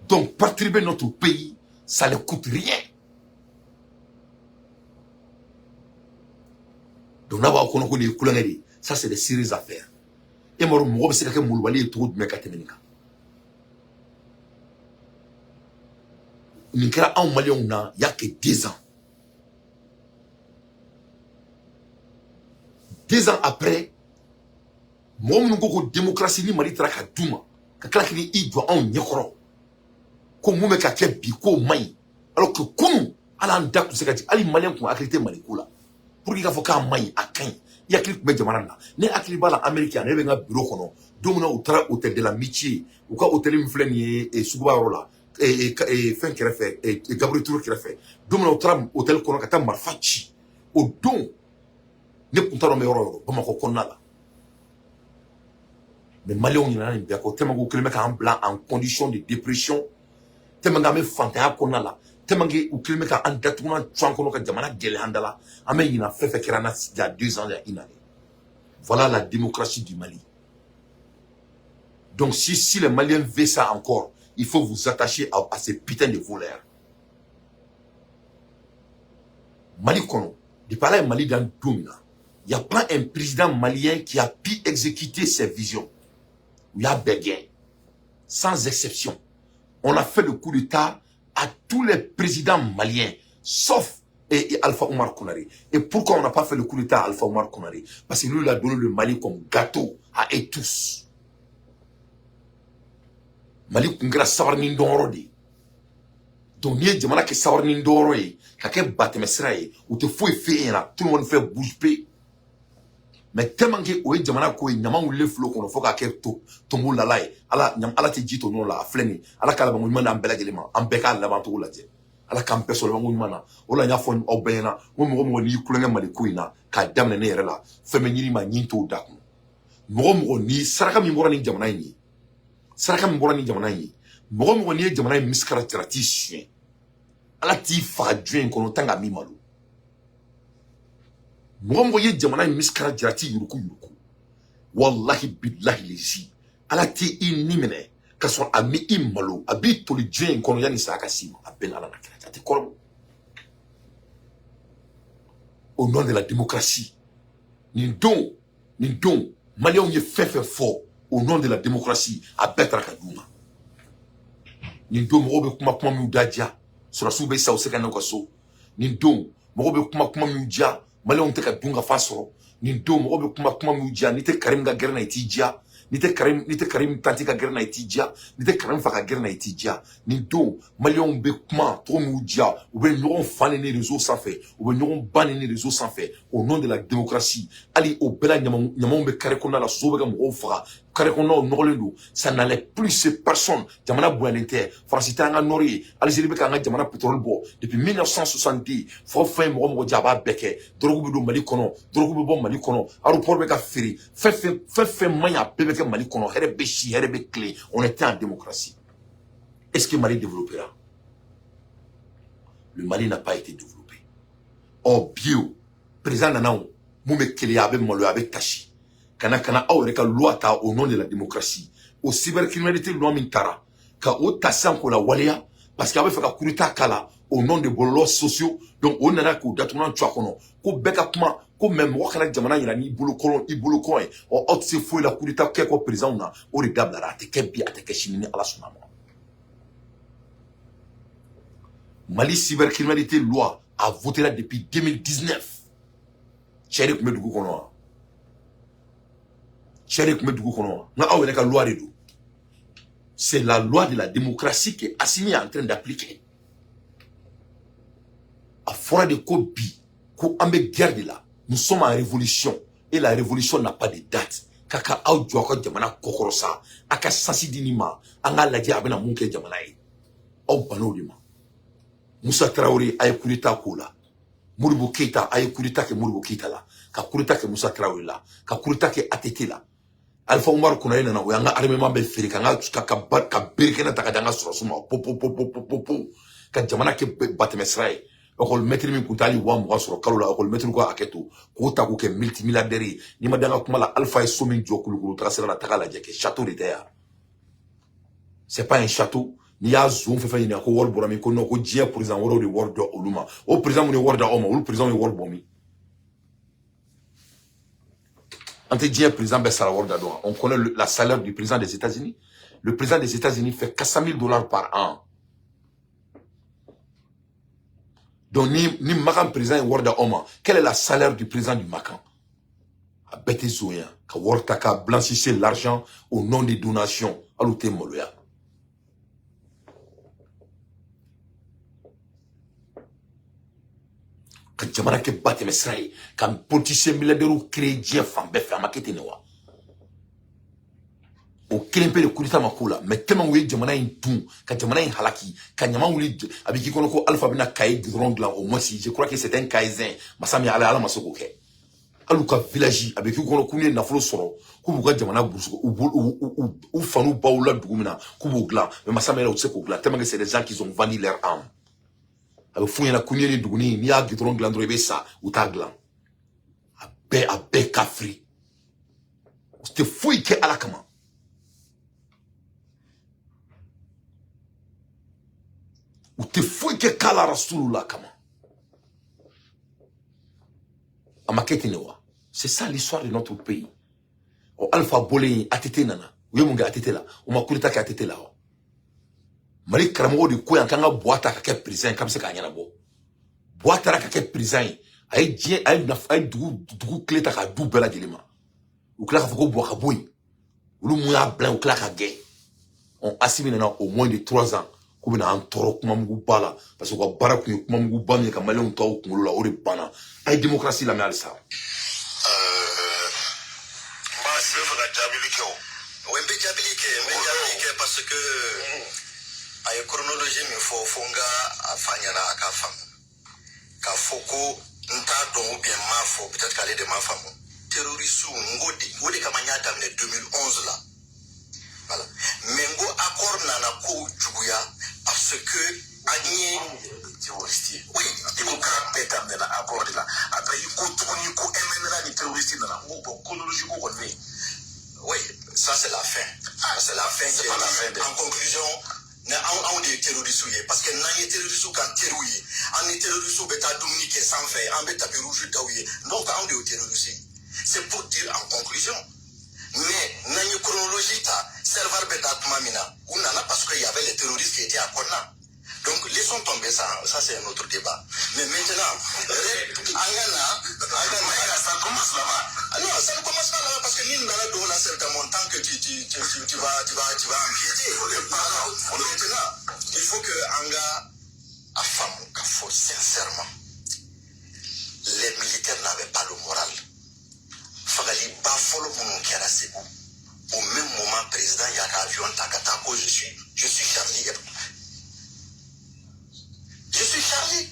Donc, perturber notre pays, ça ne coûte rien. Donc, ça, c'est des sérieuses affaires. Et moi, je sais que je trop de mécatéménika. Il y a que 10 ans. 2 ans après, moi, je suis démocratie ni Mali traka duma. Kakla kini i doit en nyekoro. Ko mume ka ke biko mai. Alors que kunu ala ndak to sekati ali malien ko akrité malikula. Pour qu'il faut ka mai akan. Ya klik be jamaranda. Ne akli bala américain ne be nga bureau kono. Domuna utra hôtel de l'amitié. Ou ka hôtel mfleni e suguba rola. Et fin qui fait et Gabriel Tour qui fait. Domuna utra hôtel kono kata marfachi. Au don ne puntaro me oro bamako konala. Mais Maliens, il y a un peu de blanc en condition de dépression. Tellement que fantaya kona la. Tellement que ou kilomètre en datuna tchouankono ka jamana gele handala. Amé il a fait kirana il y a 2 ans il y a une année. Voilà la démocratie du Mali. Donc si les Maliens veulent ça encore, il faut vous attacher à ces putains de voleurs. Mali kono, de parler Mali dans Domina. Il n'y a pas un président malien qui a pu exécuter ses visions. Il y a Béguin, sans exception. On a fait le coup d'État à à tous les présidents maliens, sauf et Alpha Omar Konaré. Et pourquoi on n'a pas fait le coup d'état à Alpha Omar Konaré? Parce que lui, il a donné le Mali comme gâteau à eux tous. Mali Kungra Savarnin Dorodi. Donc, il y a des gens qui Savarnin Dorodi, qui ont battu mes serailles, ou te faut faire, tout le monde fait bouge paix. Mais tellement que oui jamana ko nyama wule flo kono foka ke to tombo la lai ala nyam ala ti jito no la fleni ala kala bangu mana ambela gelema ambeka la bantu la je ala kampe so bangu mana ola nya fon obena mo ni kulenga mali kuina ka damne ne rela feme nyini ma nyinto daku mo ni saraka mi mbora ni jamana ni saraka mi mbora ni jamana ni mo ni jamana ni miskara tradition ala ti fa dwen kono tanga mi malu Mwambo ye jamana miskara jirati yuruku. Wallahi billahi lezi. Ala te inimene. Kason ami imalo. Abi toli djen kono yani sa akasima. Aben ala nakira. Ate korbo. Au nom de la démocratie. Nindon. Malion ye fait fort. Au nom de la démocratie. Abetra kaduma. Nindon mwobe kuma miudadia. Sura soube sa oseka nangaso. Nindon mwobe kuma miudia. Malion te ka dunga faso ni do mo be kuma muja ni te Karim ga gerna itija ni te Karim tanti ga gerna itija ni te Karim fa ga gerna itija ni do Malion be kuma to muja ou be ñoron fané les réseaux sans fait ou be ñoron bané les réseaux sans fait au nom de la démocratie ali au bela ñamon be kare kona la sobe ga mo fa kare kona nolendo ça n'allait plus ces personnes jamana boinete francita nga nori Algérie be ka nga jamana pétrole bo depuis 1970 fo fin mo jaba beke drogu do Mali kono drogu be bo Mali kono aéroport be ka firi fait manya bebe ke Mali kono here be chi here be clé on était en démocratie. Est-ce que Mali développera? Le Mali n'a pas été développé. Oh bio président nanao mume kele abe molo abe tashi kana awreka loi ta au nom de la démocratie au cybercriminalité loi mintara ka o tassan ko la walia parce qu'il avait fait la kurita kala au nom de bolos sociaux donc on nana ko datuna twa kono ko beka kuma ko même wakana jamana yira ni bolo kolon ibolo ko o otse fo la kurita ke ko président na o de dablara te kebi ateke chimini ala sunama Mali cybercriminalité loi a voté là depuis 2019 Cheikh Medougou kono Cheikh Medougou kono na awele ka loi de do. C'est la loi de la démocratie que Assimi est en train d'appliquer. À fora de Kobi, ko ambe guerre de là. Nous sommes en révolution et la révolution n'a pas de date. Kaka au joko jamana kokorosa, aka sasi dinima, anga laji abena munke jamana yi. Au banolima. Moussa Traoré a kurita kola. Modibo Keita a kurita ke Modibo Keita la. Ka kurita ke Moussa Traoré la. Ka kurita ke Atete la. Alpha Omar Konaré nana o yanga armement be feri kanga ka berkena takadanga surasuma popo ka jamana ke batemesrai ko le mettre min kuntali wa mo soro kalola ko le mettre ko aketo ko ta ko ke multimilliardaire ni madanga kuma la Alpha e somin jokulu tracera la takala jeke château de terre. C'est pas un château ni ya zoom fe ni ko wor borami ko no ko dia président woro de wor do oluma o président ni wor da oma o président ni wor bomi. On connaît la salaire du président des États-Unis. Le président des États-Unis fait 400 000 $ par an. Donc, ni Macan président et Warda Oma. Quel est le salaire du président du Macan? A bête zoya. Ka Wartaka blanchissait l'argent au nom des donations. À l'outé Moloya. Quand jamana ke batte mesrai quand politicien milliardaire créé Dieu femme be fa makete ne wa o kelempe le kulita makula mais tellement oui jamana in tout quand jamana in halaki quand nyama wuli abiki kono ko alpha bina kay drone là au moins si je crois que c'est un kaizen masami ala masoko ke aluka village abiki kono kuni na folo soro ku buga jamana busuko ou fanu baoula dugumina ku bugla mais masami ala utseko gla tellement que c'est des gens qui ont vendu leur âme. Avec fouille la couille ni duguni ni a gitron glandro ebessa ou ta gland abe kafri c'était fouille que alakama ou te fouille que kala rasulullah kama amakete newa. C'est ça l'histoire de notre pays. O alpha bolé atete nana ou yemunga atete la ou makulita ka atete la Mali Karamo de Koyan Kanga Boata Kake président comme c'est Kanyabo. Boata Kake président. Aïe, aïe, Dougou Clé Taka Doubela Dilema. Ou Clara Foko Boakaboui. Ou le Mouya Blanc ou Clara Gay. On assimile au moins de 3 ans. Comme on a un taureau Kumamou Bala. Parce qu'on va barakou Kumamou Bami, comme Malé, on t'a ou Kumula, ou Bana. Aïe, démocratie, la mère, ça. Parce que a une chronologie mais faut fonga afanya na akafam ka foko nta don bien mafo peut-être qu'aller de mafam terroriste ngodi kama nyata mne 2011 là voilà mais ngo accord na ko juguya parce que agni terroriste oui il faut que na accord là après il ko tuni ko MNLA ni terroriste na ngo chronologie ko konne. Oui, ça c'est la fin. C'est la fin. C'est pas la fin. En conclusion, on est terroristes parce que nous sommes terroristes quand terroristes. On est terroristes bêta dominique sans fait, on bêta rouge taouye. Donc on est terroristes. C'est pour dire en conclusion. Mais nous avons chronologie ta serveur bêta mamina. On en a parce qu'il y avait les terroristes qui étaient à Kona. Donc laissons tomber ça c'est un autre débat. Mais maintenant, ça commence là-bas. Non, ça ne commence pas là parce que nous avons un certain montant que tu vas empiéter. Maintenant, il faut que Anga a femme, sincèrement, les militaires n'avaient pas le moral. Fagali Bafolo Mounoukiara Sebou. Au même moment, président Yaka-Avion Takatako, je suis Charlie Hebdo. Je suis Charlie.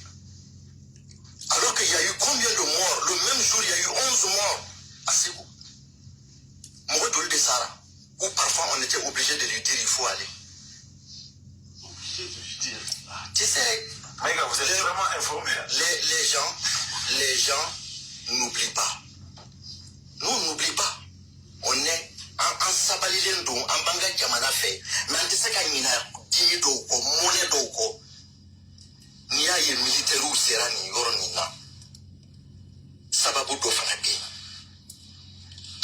Alors qu'il y a eu combien de morts? Le même jour, il y a eu 11 morts à Ségou. Mouredoul de Sarah. Où parfois on était obligé de lui dire il faut aller. Obligé de lui dire. Tu sais, vous êtes vraiment informé. Les gens n'oublient pas. Nous n'oublions pas. On est en Sabalilendo, en Banga Yamana fait. Mais on sait qu'il y a Dimi Doko, Moné Doko. Ni a ye militaire ou sera ni yoronina sababu do fana be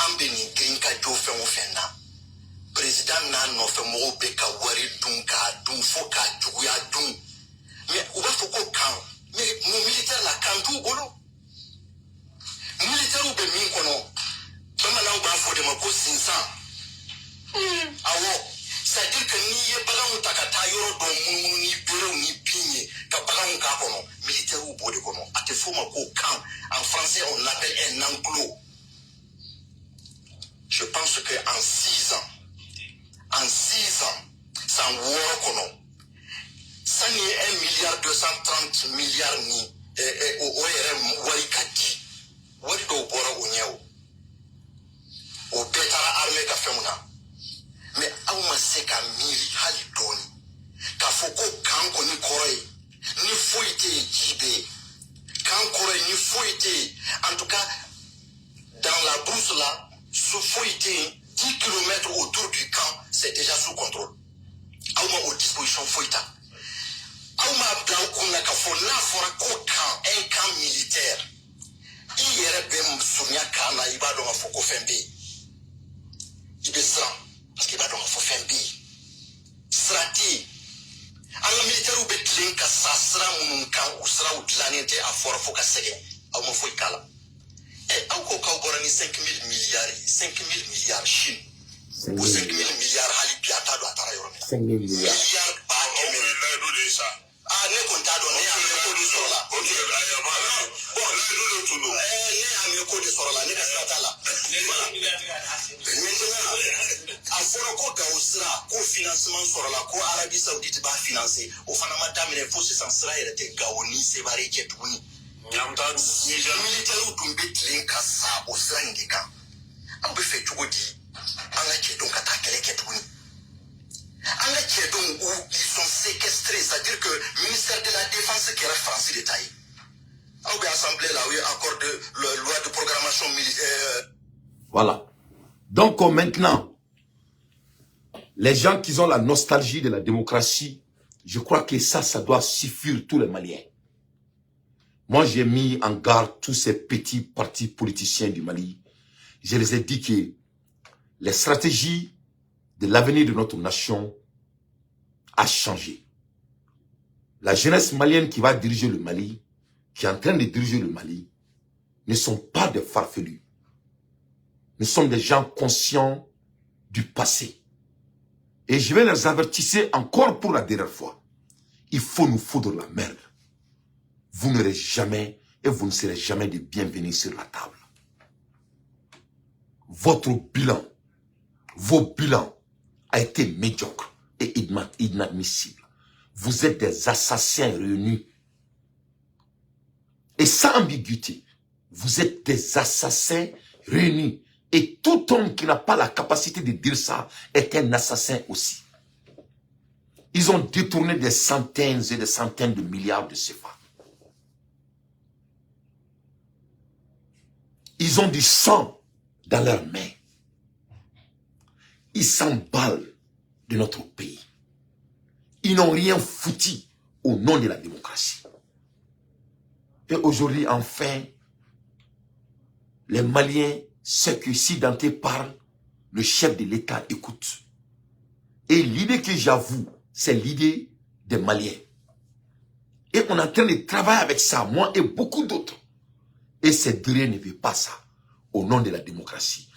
ambe ni grinka jo fe mo fenna président na no fe mo be ka wari dun ka dun fo ka juguya dun mais ou ba foko kan mais mo militaire la kan du golo militaire ou be min kono bama na ba fo de mako sinsan awo c'est-à-dire que ni ye balan takata yoro do mun ni bureau ni pigne ka balan ka kono militaire ou bode kono ate foma ko kan en français on l'appelle un enclos. Je pense que en 6 ans sans woro kono ça ni 1,230 milliard ni ORM wari kati wari do bora onyeo o betara armée ka femuna. Mais auma seka miri halidoni ka foko kanko ni koroi ni foite jibe kanko ni foite en tout cas dans la brousse là sous foite 10 km autour du camp c'est déjà sous contrôle auma aux dispositions foita auma blaukuna ka fona fora ko camp un camp militaire hier bem sounya kana ibado ma foko fembe ibe sra parce qu'il va donc faut faire un billet. Srati. Alors militaire ou betlin ka sasra munkan ou sra ou tlanete à fort faut ka sege. Au mo faut kala. Et encore ka borani 5 000 milliards Chine. Ou 5 000 milliards hali piata do atara yoro. 5 000 milliards. Milliards ba do ça. Ah ne konta do ne a ko do sola. Bon ne do ne a ko do sola ne ka sata a fɔra ko Gawo sira ko financement sɔrɔla ko Arabie Saoudite b'a financer o fana ma daminɛ fo sisan sira yɛrɛ tɛ Gawo ni Sebare cɛ tuguni militaires dun bɛ tilen ka sa o sira in de kan an bɛ fɛ cogo di an ka cɛdenw ka taa kɛlɛ kɛ tuguni an ka cɛdenw où ils sont séquestrés c'est-à-dire que ministère de la défense kɛra France de ta ye aw bɛ assemblée la o ye accord de loi de programmation militaire. Voilà. Donc maintenant, les gens qui ont la nostalgie de la démocratie, je crois que ça doit suffire tous les Maliens. Moi, j'ai mis en garde tous ces petits partis politiciens du Mali. Je les ai dit que les stratégies de l'avenir de notre nation a changé. La jeunesse malienne qui va diriger le Mali, qui est en train de diriger le Mali, ne sont pas des farfelus. Nous sommes des gens conscients du passé. Et je vais les avertir encore pour la dernière fois. Il faut nous foutre la merde. Vous n'aurez jamais et vous ne serez jamais de bienvenus sur la table. Votre bilan, vos bilans a été médiocre et inadmissible. Vous êtes des assassins réunis. Et sans ambiguïté, vous êtes des assassins réunis. Et tout homme qui n'a pas la capacité de dire ça est un assassin aussi. Ils ont détourné des centaines et des centaines de milliards de CFA. Ils ont du sang dans leurs mains. Ils s'emballent de notre pays. Ils n'ont rien foutu au nom de la démocratie. Et aujourd'hui, enfin, les Maliens, c'est que si Dante parle, le chef de l'État écoute. Et l'idée que j'avoue, c'est l'idée des Maliens. Et on est en train de travailler avec ça, moi et beaucoup d'autres. Et ces deux ne veulent pas ça, au nom de la démocratie.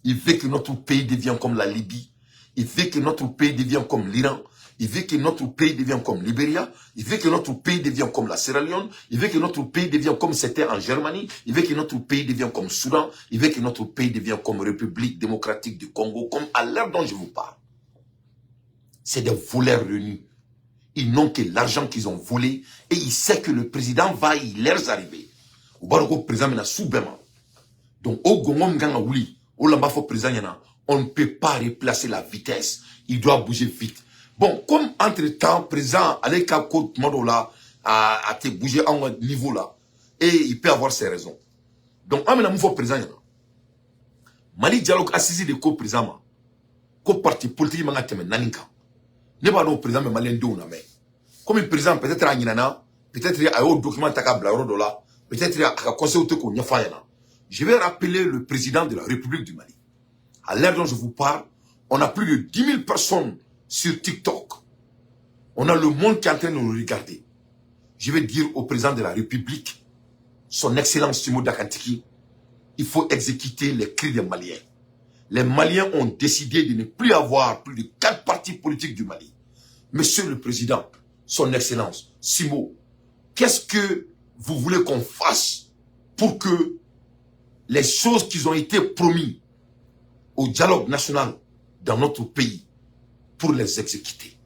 Il veut que notre pays devienne comme la Libye. Il veut que notre pays devienne comme l'Iran. Il veut que notre pays devienne comme le Libéria. Il veut que notre pays devienne comme la Sierra Leone. Il veut que notre pays devienne comme c'était en Germanie. Il veut que notre pays devienne comme Soudan. Il veut que notre pays devienne comme République démocratique du Congo, comme à l'heure dont je vous parle. C'est des voleurs réunis. Ils n'ont que l'argent qu'ils ont volé et ils savent que le président va y leur arriver. Au barreau président mena soubema. Donc au gongom ganga wuli, au lamba fo président on ne peut pas replacer la vitesse. Il doit bouger vite. Bon, comme entre-temps, président avec un côte modola a été bougé à un niveau là, et il peut avoir ses raisons. Donc, amena moufo président Mali dialogue assisi de co-président co parti politique manga teme naninka. Ne pas non président malien do na mais. Comme le président peut-être à Ninana, peut-être il y a un document takabla rodola, peut-être il y a un conseil auto qu'on nyafayana. Je vais rappeler le président de la République du Mali. À l'heure dont je vous parle, on a plus de 10 000 personnes sur TikTok. On a le monde qui est en train de nous regarder. Je vais dire au président de la République, son excellence Timo Dakantiki, il faut exécuter les cris des Maliens. Les Maliens ont décidé de ne plus avoir plus de 4 partis politiques du Mali. Monsieur le président, son excellence Simo, qu'est-ce que vous voulez qu'on fasse pour que les choses qui ont été promises au dialogue national dans notre pays, pour les exécuter?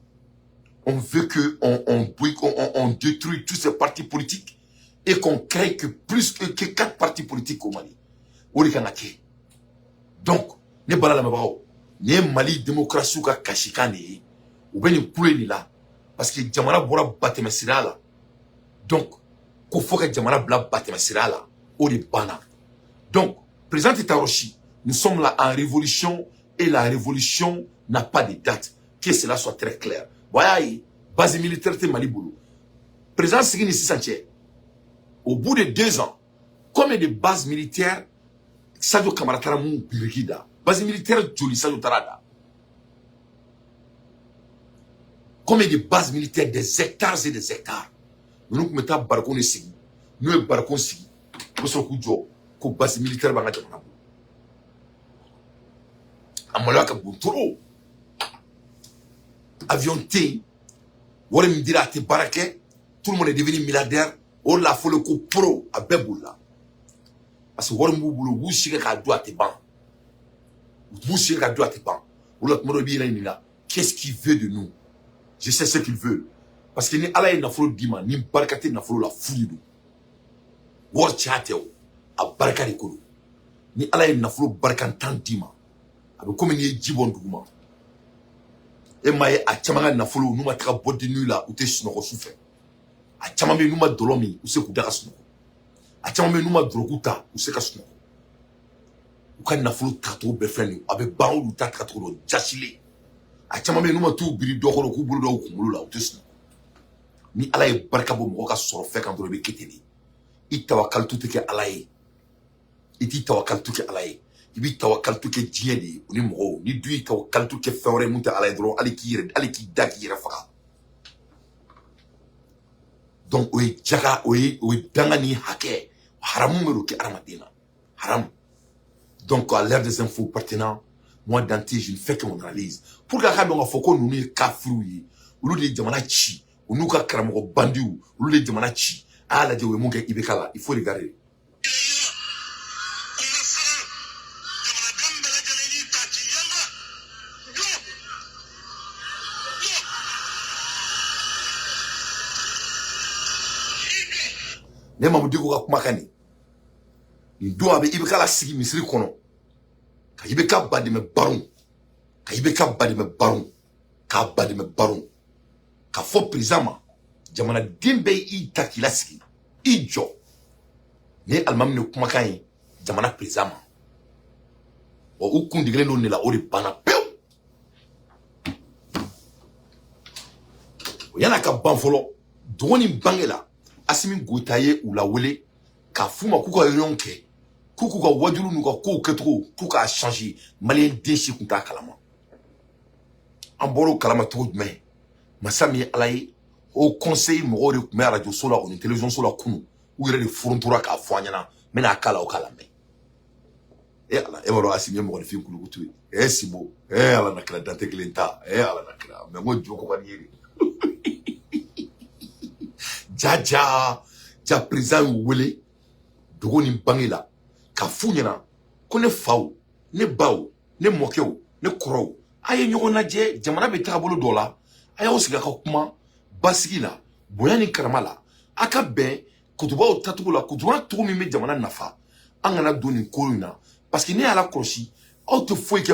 On veut qu'on détruise tous ces partis politiques et qu'on crée que plus que 4 partis politiques au Mali. Donc, ne bala la mabao, ne Mali démocratie ka kashikane, ou ben ni là, parce que Jamana bora batema sirala. Donc, qu'il faut que Jamana bla batema sirala, ou les bana. Donc, président Taroshi, nous sommes là en révolution et la révolution n'a pas de date. Que cela soit très clair. Voyez, base militaire de Maliboulou. Président Sigini Sissantier, au bout de 2 ans, combien de bases militaires Sadio Kamarataramou Birigida, base militaire Joli Sadio Tarada. Combien de bases militaires, des hectares et des hectares. Nous mettons Barcon et Sigi. Nous Barcon Sigi. Nous sommes Koujo, que base militaire Bangadjamana. Amalaka Boutoro. Avion T, Warren Mdira T Barake, tout le monde est devenu milliardaire. On l'a fait le coup pro à Beboula. Parce que Warren Mouboulou, vous savez qu'à droite et ban. Vous savez qu'à droite et ban. Qu'est-ce qu'il veut de nous? Je sais ce qu'il veut. Parce que ni Allah n'a fallu dima, ni Barakate n'a fallu la fouille. War Tchateo, à Barakari Kodo. Ni Allah n'a fallu Barakantan dima. Avec comme il y a Djibon Douma. Et maye a chamanga na folo numa tra bodi nula ou te snoko souffre. A chamame numa dolomi ou se kudaka snoko. A chamame numa droguta ou se ka snoko. Ou kan na folo kato befreni avec baou ou ta kato lo jasile. A chamame numa tu biri dokoro ku bulu do ku la ou te snoko. Ni ala e barka bo mo ka soro fe kan do be keteli. I tawakkal tuti ke ala e. Iti tawakkal tuti ala e. ibi tawakkal to ke diedi ni mo ni dui tawakkal to ke fawre munta ala dro ali ki daki rafa donc o jaga o dangani hake haram mero ke aramadina haram. Donc à l'ère des infos pertinents, moi Dante je ne fais que mon analyse pour que quand on foko nous ni kafru ou les jamana chi ou nous ka karamo bandi ou les jamana chi ala de we monke ibekala il faut regarder. Ne mamu digo ka kumakani ni do abe ibekala sigi misiri kono ka ibeka badi me baron ka ibeka badi me baron ka badi me baron ka fo prisama jamana dimbe I takila sigi ijo ne almam ne kumakani jamana prisama o ukundigele no ne la ori bana pew yana ka banfolo doni bangela asimi gotaye ou la wele ka fuma kuka yonke kuku ka wajulu nuka ko ketro kuka changer malien deshi kunta kalama amboro kalama to mais masami alay au conseil mo re kuma radio sola on télévision sola kunu ou yere de frontura ka fanyana mena kala o kala me e ala e moro asimi mo fi kulu kutu e sibo e ala nakla Dante Glenta e ala nakla me mo joko ba yiri jaja ja président wele dogo ni bangela ka funyana ko ne faw ne baw ne mokew ne korow aye nyogona je jamana be tabolo dola aye osiga ka kuma basigila boyani karamala aka be kutuba o tatugula kutuba to mi me jamana nafa angana doni koruna parce que ne ala kroshi auto foi ke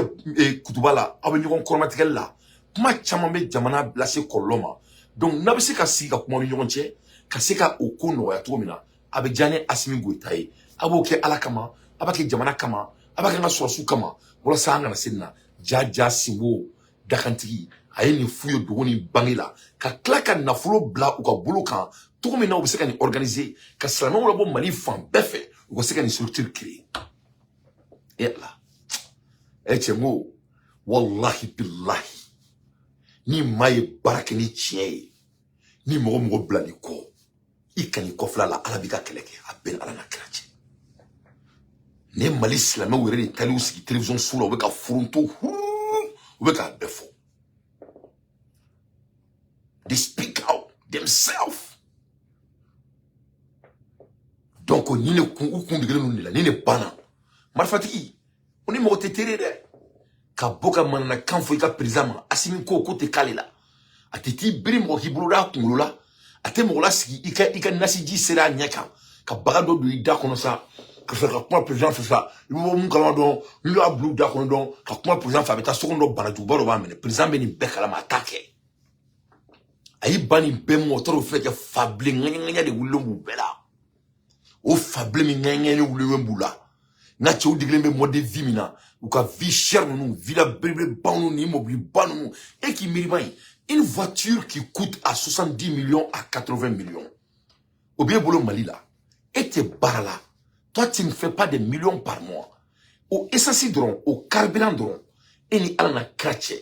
kutuba la abe nyogon koromatikel la kuma chama be jamana lase koloma donc nabisi ka siga kuma nyogon che ka seka okono ya to mina abe jane asimi goitaye aboke alakama abake jamana kama abake nga sosu kama wala sanga na sinna jaja siwo dakantigi ayeni fuyo dogoni bangila ka klaka na fulo bla uka buluka to mina obiseka ni organiser ka salama wala bo mali fan befe uko seka ni structure créer et là etchemo wallahi billahi ni maye barake ni chie ni mo bla ni ko ikani kofla la arabika keleke abel ala na krache ne mali islamé wéré ni tali usiki télévision sula obeka fronto obeka befo they speak out themselves donc ni ne kundigele no nila ni ne bana marfatiki oni mo tetere de ka boka manana kanfo ika président asimi ko te kalela atiti biri mo hibulura kumulula ate mo la sigi ika nasiji sera nyaka ka bagado do ida kono sa que ça ka président fait ça il mo mun kala don il a blue da kono don ka kuma président fa beta secondo baraju baro ba mene président be ni bekala ma attaquer ayi bani be mo toro fait que fable nganya de wulumbu bela o fable mi nganya ni wulumbu na che o digle me mode vie mina ou ka vie chère nous villa bribe banu ni immobile banu et qui miribai une voiture qui coûte à 70 millions à 80 millions ou bien bolo Mali là et tes barala toi tu ne fais pas des millions par mois au essence dron au carburant dron et ni alana krache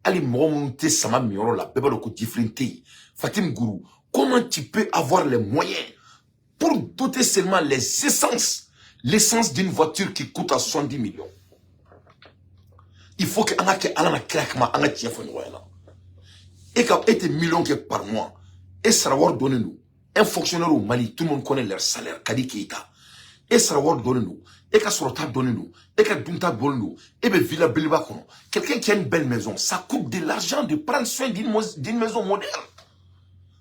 ali monte sama mioro la bebalo ko differente Fatim Gourou comment tu peux avoir les moyens pour doter seulement les essences l'essence d'une voiture qui coûte à 70 millions il faut que alana craquement anga tiefo là et quand et millions que par mois et ça va donner nous un fonctionnaire au Mali tout le monde connaît leur salaire Kadi Keita et ça va donner nous et quand sorta donner nous et quand dunta donner nous et ben villa belba kono quelqu'un qui a une belle maison ça coûte de l'argent de prendre soin d'une maison moderne.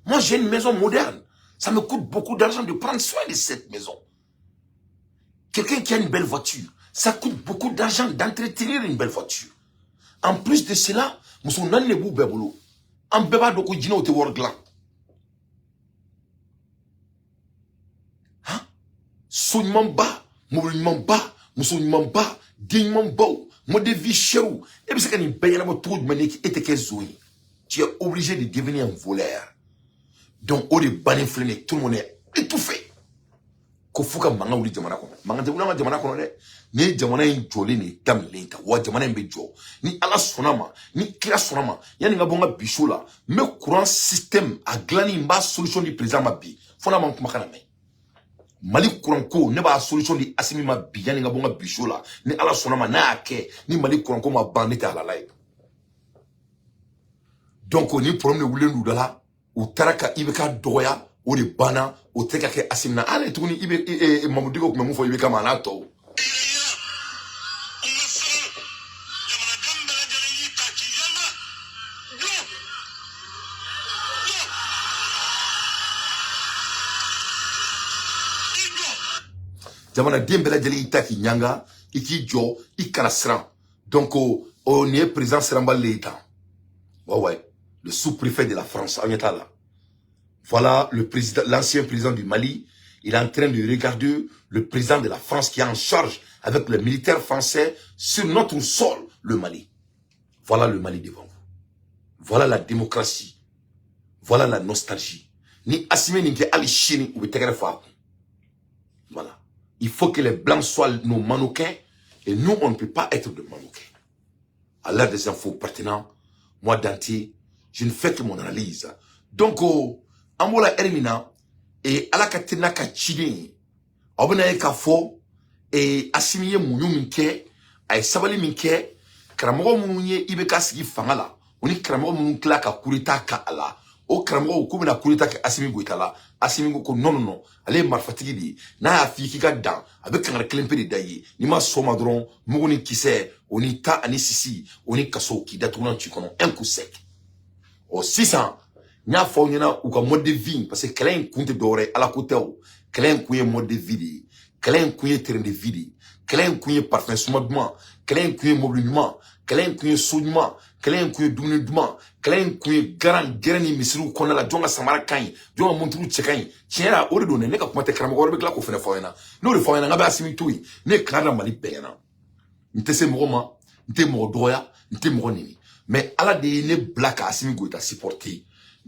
Moi j'ai une maison moderne ça me coûte beaucoup d'argent de prendre soin de cette maison. Quelqu'un qui a une belle voiture ça coûte beaucoup d'argent d'entretenir une belle voiture. En plus de cela muso nan ne bu bebolo en beba do ko jino te worgla hein soignement bas mouvement bas musoignement bas dignement beau mode de vie chéou et puis c'est quand il paye la tout de manière qui était que zoé tu es obligé de devenir un voleur donc au de banner freiner tout le monde est étouffé ko fuka manga wuli jamana kono manga wuli jamana kono de ni jamana in joli ni damlen ka wa jamana in be jo ni ala sonama ni kira sonama yani nga bonga bisola me courant système a glani mba solution du président mabi fona man kuma kana me Mali courant ko ne ba solution di Assimi mabi yani nga bonga bisola ni ala sonama na ake ni Mali courant ko ma bandita ala lay donc ni problème wuli ndala ou taraka ibeka doya ou de bana ou teka ke Assimi na ale tuni ibe mamudigo ko memu fo ibe kama na to jamana dembela jeli itaki nyanga iki jo ikana sran donc on est président Seramba l'État ouais le sous-préfet de la France là. Voilà le président l'ancien président du Mali, il est en train de regarder le président de la France qui est en charge avec les militaires français sur notre sol, le Mali. Voilà le Mali devant vous. Voilà la démocratie. Voilà la nostalgie. Ni Assimi ni ke ali chini ou betegere fa. Voilà. Il faut que les blancs soient nos mannequins et nous, on ne peut pas être de mannequins. À l'heure des infos pertinents, moi, Danti, je ne fais que mon analyse. Donc, Amola Hermina et Alakatina Kachini, Obana Kafo et Assimi Mounou Minke, Aïe Sabali Minke, Kramo Mounye Ibekasi Fangala, on est Kramo Mounkla Kurita Ka ala. O Kramo Kumina Kurita Assimi Guitala. Assimi ko non allez marfatigi di na afiki ka dan avec un klempe de dayi ni ma soma dron muguni kisse oni ta ani sisi oni kaso ki datuna tu kono un coup sec o 600 nya fo nyina ou ka mode de vie parce que klein kunte dore ala kotew klein kuye mode de vie klein kuye terrain de vie klein kuye parfum somadement klein kuye mobilement klein kuye soignement klein kuye duneduma klein kuye garan gerani misiru kona la jonga samara kai jonga montru chekai tiera ore do ne ka kuma te kramo gorbe kla ko fene foyena no le foyena nga ba Assimi tui ne klara Mali peyana nte se moma nte mo doya nte mo nini mais ala de ne black Assimi Goïta supporter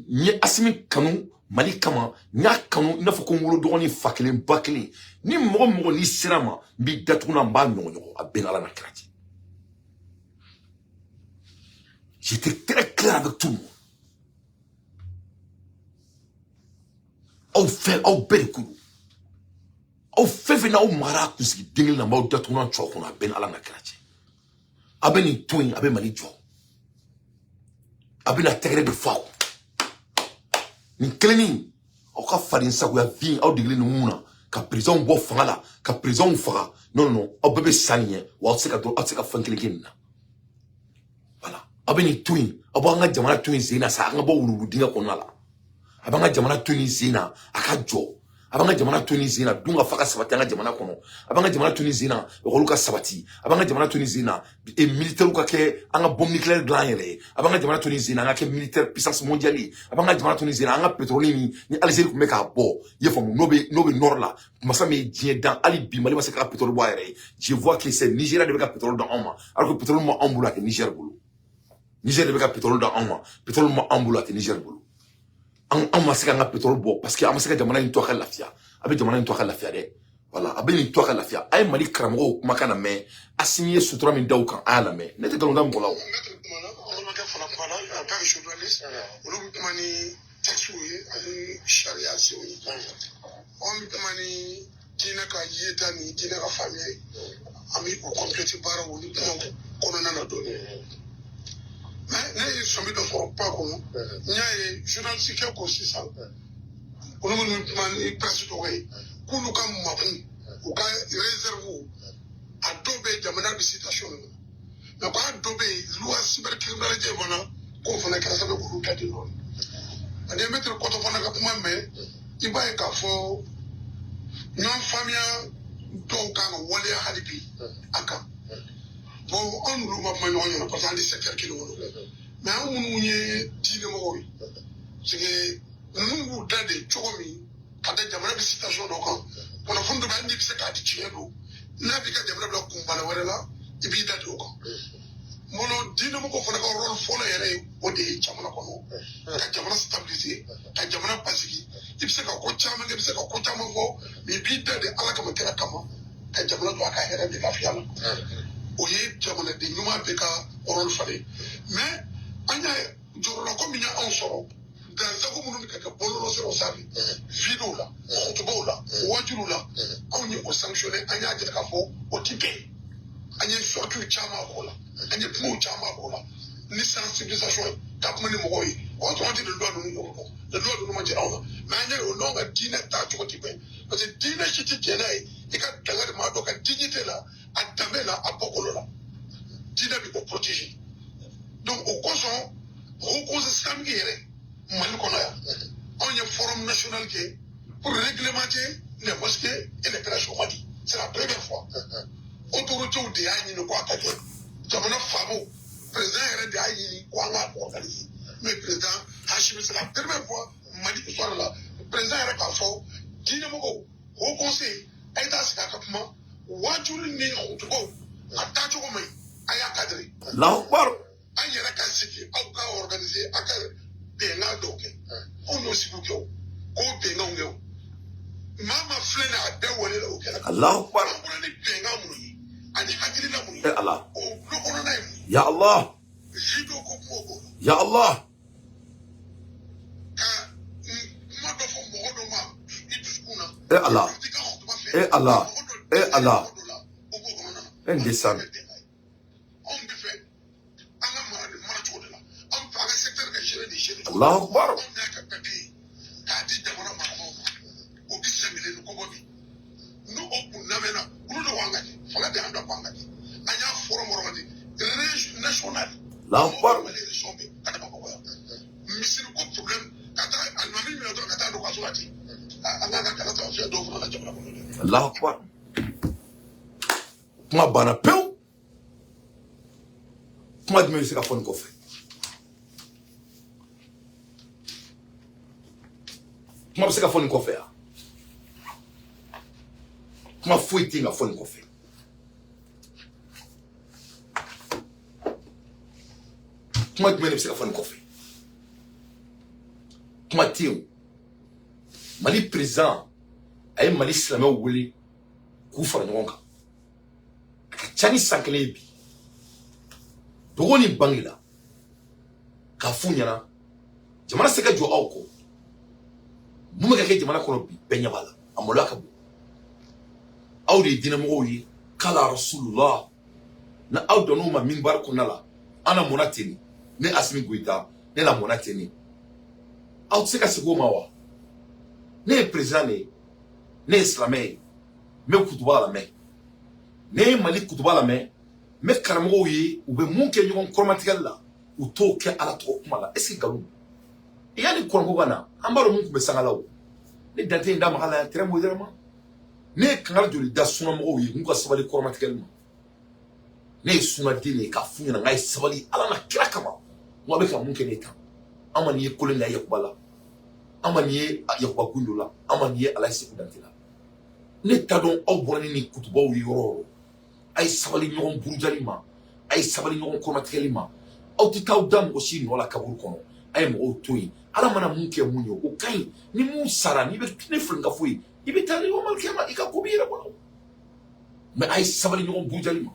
ni Assimi kanu Mali kama nya kanu na fo ko ngolo do ni fakelen bakelen ni mo ni sirama bi datuna mba nyonyo abenala na krati. J'étais très clair avec tout le monde. Au bel coup. Au fait venir au mara kuski dingil na mauda tuna chokuna ben ala na krachi. Abeni twin abe mali jo. Abena tegre de fao. Ni kleni au ka fadin sa ko ya vi au digli no muna ka prison bo fangala ka prison fara. Non au bébé sanye wa se ka fankele genna. Abeni twin abanga jamana twin zina sa nga bo wulu dinga konala abanga jamana twin zina akajo abanga jamana twin zina dunga faka sabati nga jamana kono abanga jamana twin zina roluka sabati abanga jamana twin zina e militaire ka ke anga bombe nucléaire glanere abanga jamana twin zina nga ke militaire puissance mondiale abanga jamana twin zina anga pétrole ni Algérie ko meka bo yefo nobe nord là masa me dien dans ali bi mali masa ka pétrole boire je vois que c'est Nigeria de ka pétrole dans Oma alors que pétrole mo ambula ke Niger bulu Niger de pétrole dans un mois. Pétrole m'a emboulé Niger bolo. On m'a dit qu'on pétrole beau parce que on m'a dit que jamana une toile la fia. Avec jamana une toile la fia de. Voilà. Avec une toile la fia. Aïe mali kramro makana mais assigné sutura min daukan à la main. N'était que l'on a mbola. On m'a fait la parole en tant que journaliste. On m'a dit taxoué à charia c'est on m'a dit dina ka yeta ni dina ka famille. Ami ko compléter bara woni ko na donné. Mais ne sommes pas comme il y a journaliste qui est aussi ça. On nous demande presque tout vrai. Pour nous comme mapou, ou quand réserve à dober jamana de citation. Mais pas dober loi cybercriminalité voilà qu'on fait que ça veut pour cadrer. On est mettre quand on fait que moi mais il va y avoir non famille donc quand on voit halibi aka. Bon, on nous l'a pas mis en parce qu'on dit c'est quel mais on nous y dit le mot. C'est que nous vous donne des chocomis quand il y a une citation donc on a fondé un petit c'est qu'à dire n'a pas qu'à développer le combat là et puis d'être au camp. mono dina mo ko fana ka rôle folo yere o de jamana kono ka jamana stabiliser ka jamana pasiki ibse ka ko chama ibse ka ko chama ko mi bidda de ala kama kera kama ka jamana do aka hera de lafiya la o ye jamana de nyuma be ka rôle fale mais anya joro ko mi nya on soro ganza ko munu ka bollo soro sabi video la otobo la wajuru la on ni ko sanctionner anya je ka fo o tipe anya surtout chama ko la anya pour chama ko la ni sensibilisation ta ko ni mo ko yi o to ti de loi no ma jira on mais anya o no ga dina ta to tipe parce que dina ci ti jena e ka daga ma do ka dignité la atamela apokolo la dina bi ko protéger donc au caution au cause samgere Mali kono ya on y a forum national qui pour réglementer les mosquées et les pérages au Mali. C'est la première fois. Autorité ou des aïnis ne quoi attaquer. Jamana Fabo, président des aïnis, quoi on a organisé. Mais président Hachim, c'est la première fois Mali histoire là. Président Rekafo, Dinamogo, au conseil, Aïda Sikakapma, Wajuri Ni Hotubo, Atacho Gomé, Aya Kadri. L'Akbar. Aya Rakasiki, Auka organisé, Aka. Benga doke on aussi ko benga ngeo mama flena de wole la okela Allah akbar on ni benga muni ani hakili na muni Allah o lo kono na ya Allah jido ko mogo ya Allah ka ma do fo mo do ma ituskuna Allah Allah Allah endesan Allah akbar Allah akbar Allah akbar kuma bana pew kuma dime se ka fon ko fe kuma se ka fon ko fe kuma fuiti nga fon ko fe kuma dime se ka fon ko fe kuma tiu Mali président ay Mali islamé wuli ku fara ɲɔgɔn kan ka cani sankele bi dogoni bangila ka fu ɲana jamana se ka jɔ aw ko mun bɛ ka kɛ jamana kɔnɔ bi bɛɛ ɲɛ b'a la a maloya ka bon aw de ye diinɛmɔgɔw ye kala rasulullah na aw dɔnn'o ma minbar kɔnɔna la an na mɔna ten ne Asimi Goyita ne la mɔna ten aw tɛ se ka segin o ma wa ne ye président de ye ne ye silamɛ ye n bɛ kutuba lamɛn ne ye Mali kutuba lamɛn n bɛ karamɔgɔw ye u bɛ mun kɛ ɲɔgɔn kɔrɔmatigɛli la u t'o kɛ ala tɔgɔ kuma la est-ce que nkalon yanni kɔrɔnko ka na an b'a dɔn mun tun bɛ sanga la o ne dante in da maga la très modérément ne ye kangari joli da sunamɔgɔw ye mun ka sabali kɔrɔmatigɛli ma ne ye sunaden de ye k'a f'u ɲɛna n k'a ye sabali ala na kira kama n ko a bɛ ka mun kɛ ne kan an ma nin ye kolen la yakuba la an ma nin ye yakuba gundo la an ma nin ye alayi seku dante la ne t'a dɔn aw bɔra ni nin kutubaw ye yɔrɔ o yɔrɔ a ye sabali ɲɔgɔn burujali ma a ye sabali ɲɔgɔn kɔrɔmatigɛli ma aw tɛ taa aw da mɔgɔ si nɔ la kaburu kɔnɔ a ye mɔgɔw to yen ala mana mun kɛ mun ye o ka ɲi ni mun sara n'i bɛ ne filɛ ka fɔ ye i bɛ taa ni ɲɔgɔn kɛ ma i ka ko b'i yɛrɛ kɔnɔ mɛ a ye sabali ɲɔgɔn burujali ma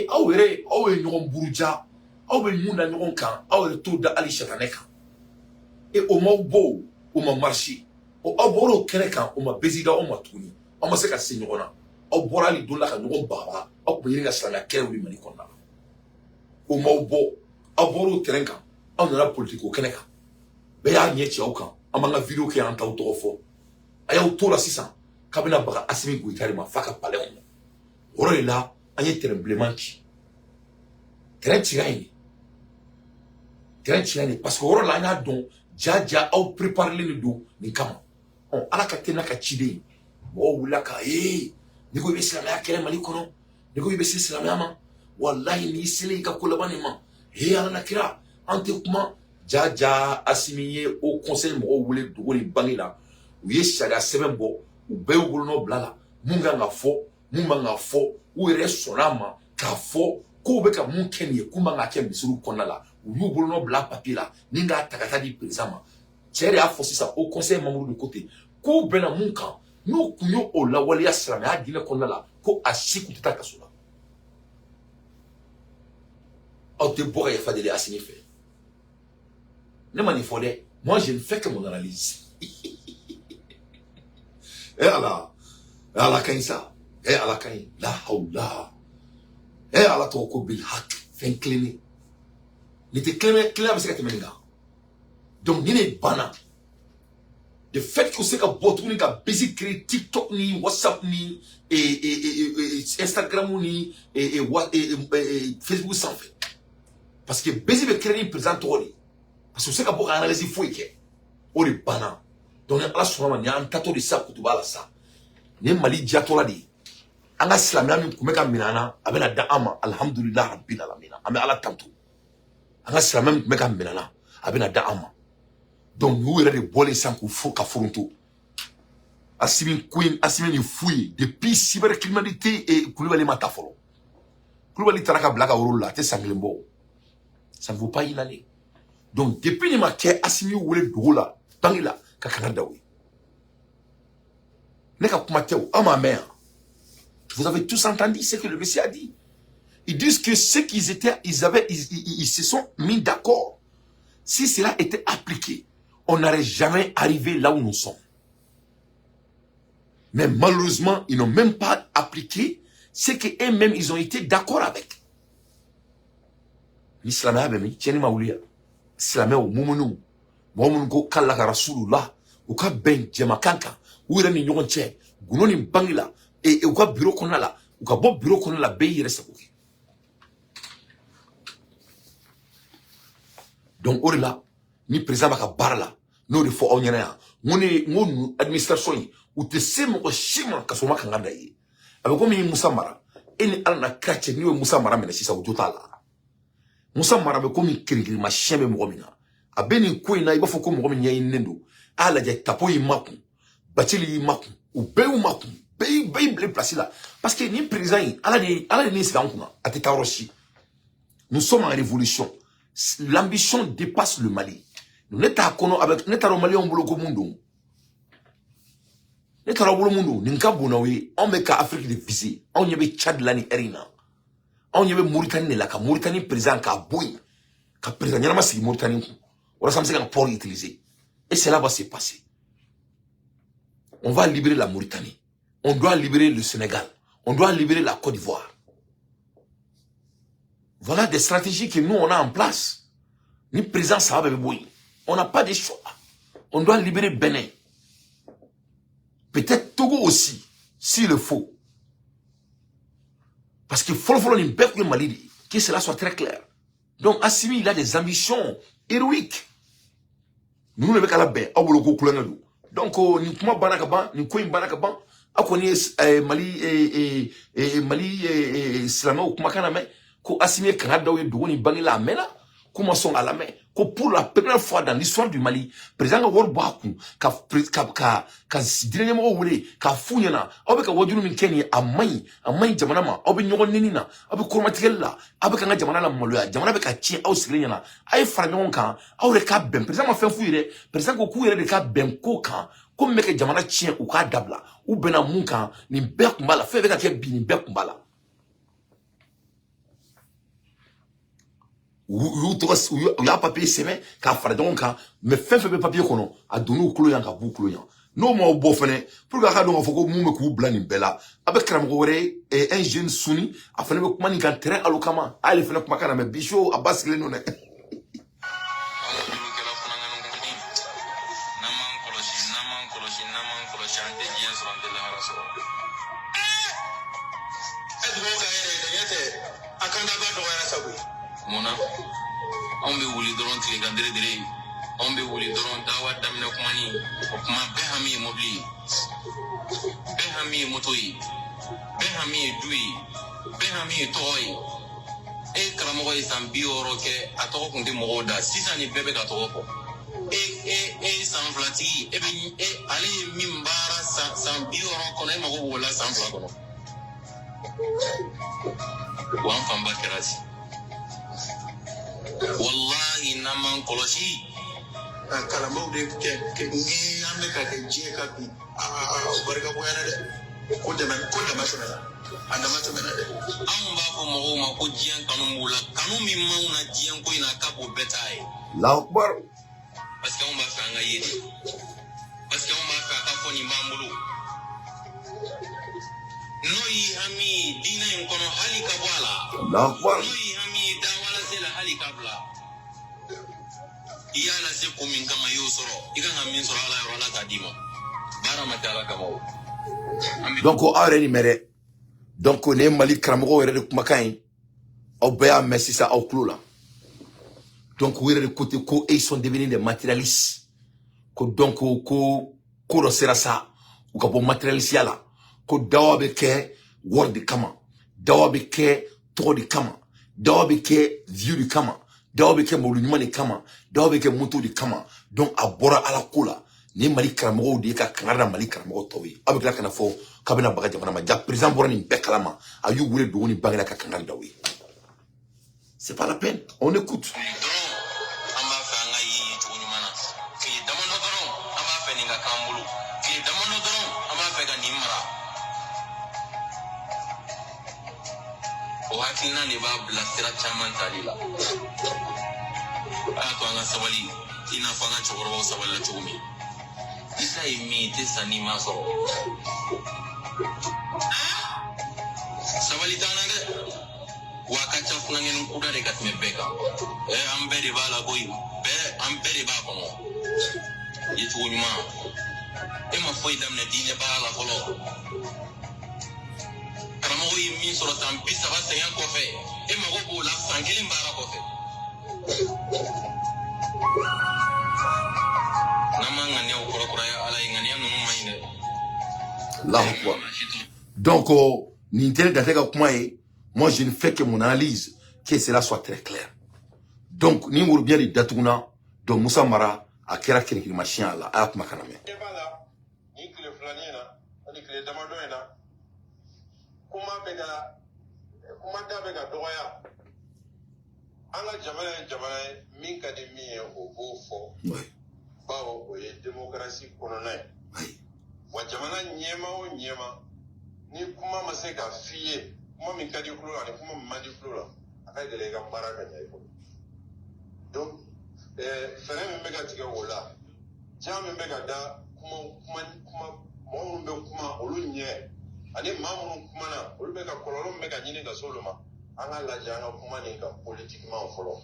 aw yɛrɛ aw ye ɲɔgɔn buruja aw bɛ mun da ɲɔgɔn kan aw yɛrɛ t'o da hali satanɛ kan o m'aw bɔ o ma marché o aw bɔra o kɛnɛ kan o ma bɛsi da aw ma tuguni aw ma se ka se ɲɔgɔn na aw bɔra hali don la ka ɲɔgɔn baba aw tun bɛ ɲini ka silamɛya kɛlɛ wuli Mali kɔnɔna la o m'aw bɔ aw bɔra o terrain kan aw nana politique o kɛnɛ kan bɛɛ y'a ɲɛ ci aw kan an b'an ka video kɛ an t'aw tɔgɔ fɔ a y'aw to la sisan k'a bɛna baga Asimi Goyita de ma f'a ka palais kɔnɔ o yɔrɔ de la an ye terrain bilenman ci terrain cira yen parce que o yɔrɔ la an y'a dɔn jaja aw préparelen de don nin kama ala ka tɛmɛ n'a ka ciden ye mɔgɔw wulila ka n'i ko i bɛ silamɛya kɛlɛ Mali kɔnɔ n'i ko i bɛ se silamɛya ma walahi n'i selen i ka ko laban nin ma ala na kira an tɛ kuma jaja Asimi ye o conseil mɔgɔw wele dogo ni bange la u ye sariya sɛbɛn bɔ u bɛɛ y'u bolonɔ bila la mun kan ka fɔ mun man ka fɔ u yɛrɛ sɔnn'a ma k'a fɔ ko be ka mun ken ye kuma nga ke misuru konna la u yu bolo no bla papier la ninga takata di président chéri a forcé ça au conseil membre de côté ko bena mun kan no kunyo o la wali aslam ya dina konna la ko ashiku tata kasula au te boire fa de asini fait ne manifode moi je ne fais que mon analyse et ala kainsa et ala kain la haula et ala toko bil hak fin cleaner n'était cleaner parce que tu m'enga donc ni ne bana le fait que c'est que votre ni ka basic créer TikTok ni WhatsApp ni et Instagram ni et Facebook sans fait parce que basic be créer présente parce que c'est que pour analyser faut que o de bana donc ala soma ni an tato de ça kutuba la ça ni mali diatola di anga islamia mi kumeka minana abena da ama alhamdulillah rabbil alamin ame ala tantu anga islamia mi kumeka minana abena da ama donc nous il y a des bolés sans qu'on faut qu'à fronto asimi queen asimi ni fouille depuis cybercriminalité et Koulibaly matafolo Koulibaly taraka blaka orola te sanglembo ça ne vaut pas y aller donc depuis ni maké asimi wole dola bangila ka kanada oui neka kumateo à ma mère vous avez tous entendu ce que le Messie a dit. Ils disent que ceux qu'ils étaient ils se sont mis d'accord. Si cela était appliqué, on n'aurait jamais arrivé là où nous sommes. Mais malheureusement, ils n'ont même pas appliqué ce qu'eux-mêmes ils ont été d'accord avec. L'islam a bien tiens ma oulia. L'islam au mumunu. Mumunu ko kala ka rasulullah. Ou ka ben jamakanka. Ou ira ni nyon che. Gunoni bangila. Et ou ka bureau qu'on a là. Ou ka bon bureau qu'on a là. Beyi reste pour donc au là ni président baka barla no de fo onyana ngoni administration ou te semo ko shima kasoma kanganda yi abe ko mi Musa Mara eni alna krache ni we Musa Mara mena sisa utotala Musa Mara be ko mi kirigiri ma shembe mo mina abeni ko ina iba fo ko mo mi nyayi nendo ala je tapo yi maku bachili yi maku ou be u maku be ble place là parce que ni président ala ni sika nkuna ateta roshi nous sommes en révolution. L'ambition dépasse le Mali. Nous n'étions avec n'états Mali on bloque au monde. N'états au monde. N'inka bonawe on met qu'à Afrique de visée. On y avait Tchad lani erina. On y avait Mauritanie là. Ka Mauritanie présent qu'à boui. Ka présent n'y a pas si Mauritanie. On a samedi qu'un port utilisé. Et cela va se passer. On va libérer la Mauritanie. On doit libérer le Sénégal. On doit libérer la Côte d'Ivoire. Voilà des stratégies que nous, on a en place. Ni présent, ça va bébouiller. On n'a pas de choix. On doit libérer Bénin. Peut-être Togo aussi, s'il le faut. Parce qu'il faut le bec de Mali, que cela soit très clair. Donc, Assimi, il a des ambitions héroïques. Nous, ne sommes pas la baie. Donc, ni kuma banakaban, ni koin banakaban, a connu Mali, Islamé ou Kumakaname. Ko Assimi Kanada ou Dogoni Bangila Mena, comment sont à la main, que pour la première fois dans l'histoire du Mali, président World Baku, ka dernièrement voulé, ka Founyana, avec un wadunu Minkeni, a main Jamanama, avec Nyon Nina, avec Kurmatikella, avec un Jamana Moloya, Jamana avec un chien au Siliana, aïe Franonka, au recap ben, président m'a fait fouiller, président Goku et le cap ben Koka, comme mec Jamana chien ou Kadabla, ou Benamunka, ni Berkumbala, fait avec un kebbi, ni Berkumbala. Ou y a papier semaine qu'a fait donc mais fait papier qu'on a donné au cloyan qu'a bouclo yan non moi au beau fene pour que quand on faut que nous me coupe blanc bella avec Kramgore et un jeune sunni a fait comment ni quand terrain alokama allez faire comment kana mais bicho a basculer non Mona, on be wuli doron tile gandere dire, on be wuli doron dawa damne kumani, ma behami mobli, behami motoi, behami dui, behami toy. E kramo e sambi oroke atoko kunde moda, sisa ni bebe katoko. E sanflati, e ale mimbara sambi oro kono e mago wala sanfla kono. wan famba kerasi wallahi naman kolosi kalamaw de ke ngi ambe ka ke je ka bi barka boyana de ko de masana anda masana de an ba ko mo ma ko jiyan kanu mula kanu mi mauna jiyan ko ina ka bo betai Allahu Akbar. parce que on va faire un yédi parce que on va faire ka foni mamulu noi hami dina en kono hali ka wala Allahu Akbar. noi hami dawala sela hali ka bla iyala se ko min kama yo soro ikanga min soro ala wala ka dimo bara matala kama Donc already mere. Donc on est Mali Karamogo wéré de kumakan. Au béa merci ça au clou là. Donc wéré de côté ko ils sont devenus des matérialistes. Ko donc ko sera ça ou ka bon matérialiste là. Ko dawa be ke word de kama. Dawa be ke trop de kama. Dawa be ke view de kama. Dawa be ke moulunima de kama. Dawa be ke moto de kama. Donc a bora ala kola. Ni Mali Karamogo de ka kanada Mali Karamogo towi. Avec la kana fo kabina baga jamana ma ja président bora ni bekalama. Ayu wule do ni bagala ka kanada dawi. C'est pas la peine. On écoute. Hakilina ne ba blasira chairman talila to anga sabali ina fanga chokoro saballa chumi isa imi te sani maso sabali tana de wakacha funangen kuda de katme beka ambere bala boy be ambere ba kono yitu nyuma ma foi damne dine bala kolo Karamogo yi min sɔrɔ san 30 kɔfɛ e mago b'o la san 1 baara kɔfɛ n'an ma ŋaniya o kɔrɔkɔrɔya ala ye ŋaniya ninnu man ɲi dɛ Allahu Akbar. Donc ni tele date ka kuma ye, moi je ne fais que mon analyse que cela soit très clair. Donc ni wuro bien de datuguna donc Moussa Mara a kera kirikiri machin ala a kuma kana me ni kile fulani na ni kile damado na kuma da bega doya ala jamana min ka di mi o bo fo bawo o ye démocratie konona wa jamana nyema o nyema ni kuma ma se ka fiye kuma min ka di kulo ani kuma ma di kulo aka gele ga mara ka nyai ko donc fere min bega tiga wola jam min bega da kuma mo be kuma olu nye ani mamu kuma na olu be ka kololo be ka nyini ka soloma anga la janga kuma ni ka politiquement folo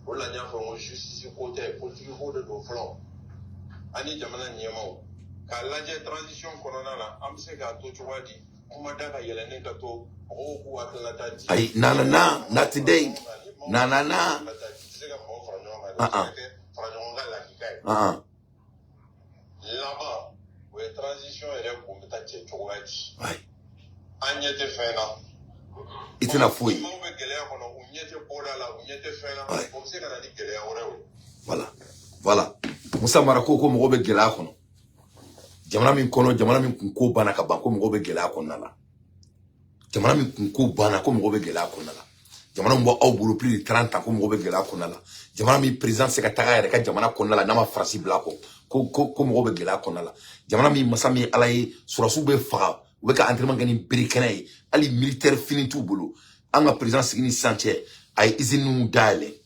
wala nya fo mo justice côté politique ko de do folo ani jamana nyema ka laje transition corona la am se ka to chwadi kuma daga yelene ka to ko ku atla di ay not today na là-bas où la transition est comme ta tête chouette anya te fena itena foi mo be gele ko no unyete boda la unyete fena ko se kana di gele ore voilà Moussa Mara ko mo be gele akono jamana min ko bana ka banko mo be gele akono la jamana min ko bana ko mo be gele akono la jamana mo au bulu plus de 30 ans ko mo be gele akono la jamana mi président se ka taga yere ka jamana kono la na ma farasi blako ko mo be gele akono la jamana mi masami alaye surasu be fa ou be ka entraînement gani birikene ali militaire fini tout bulu anga président sigini sanche ay izinu dale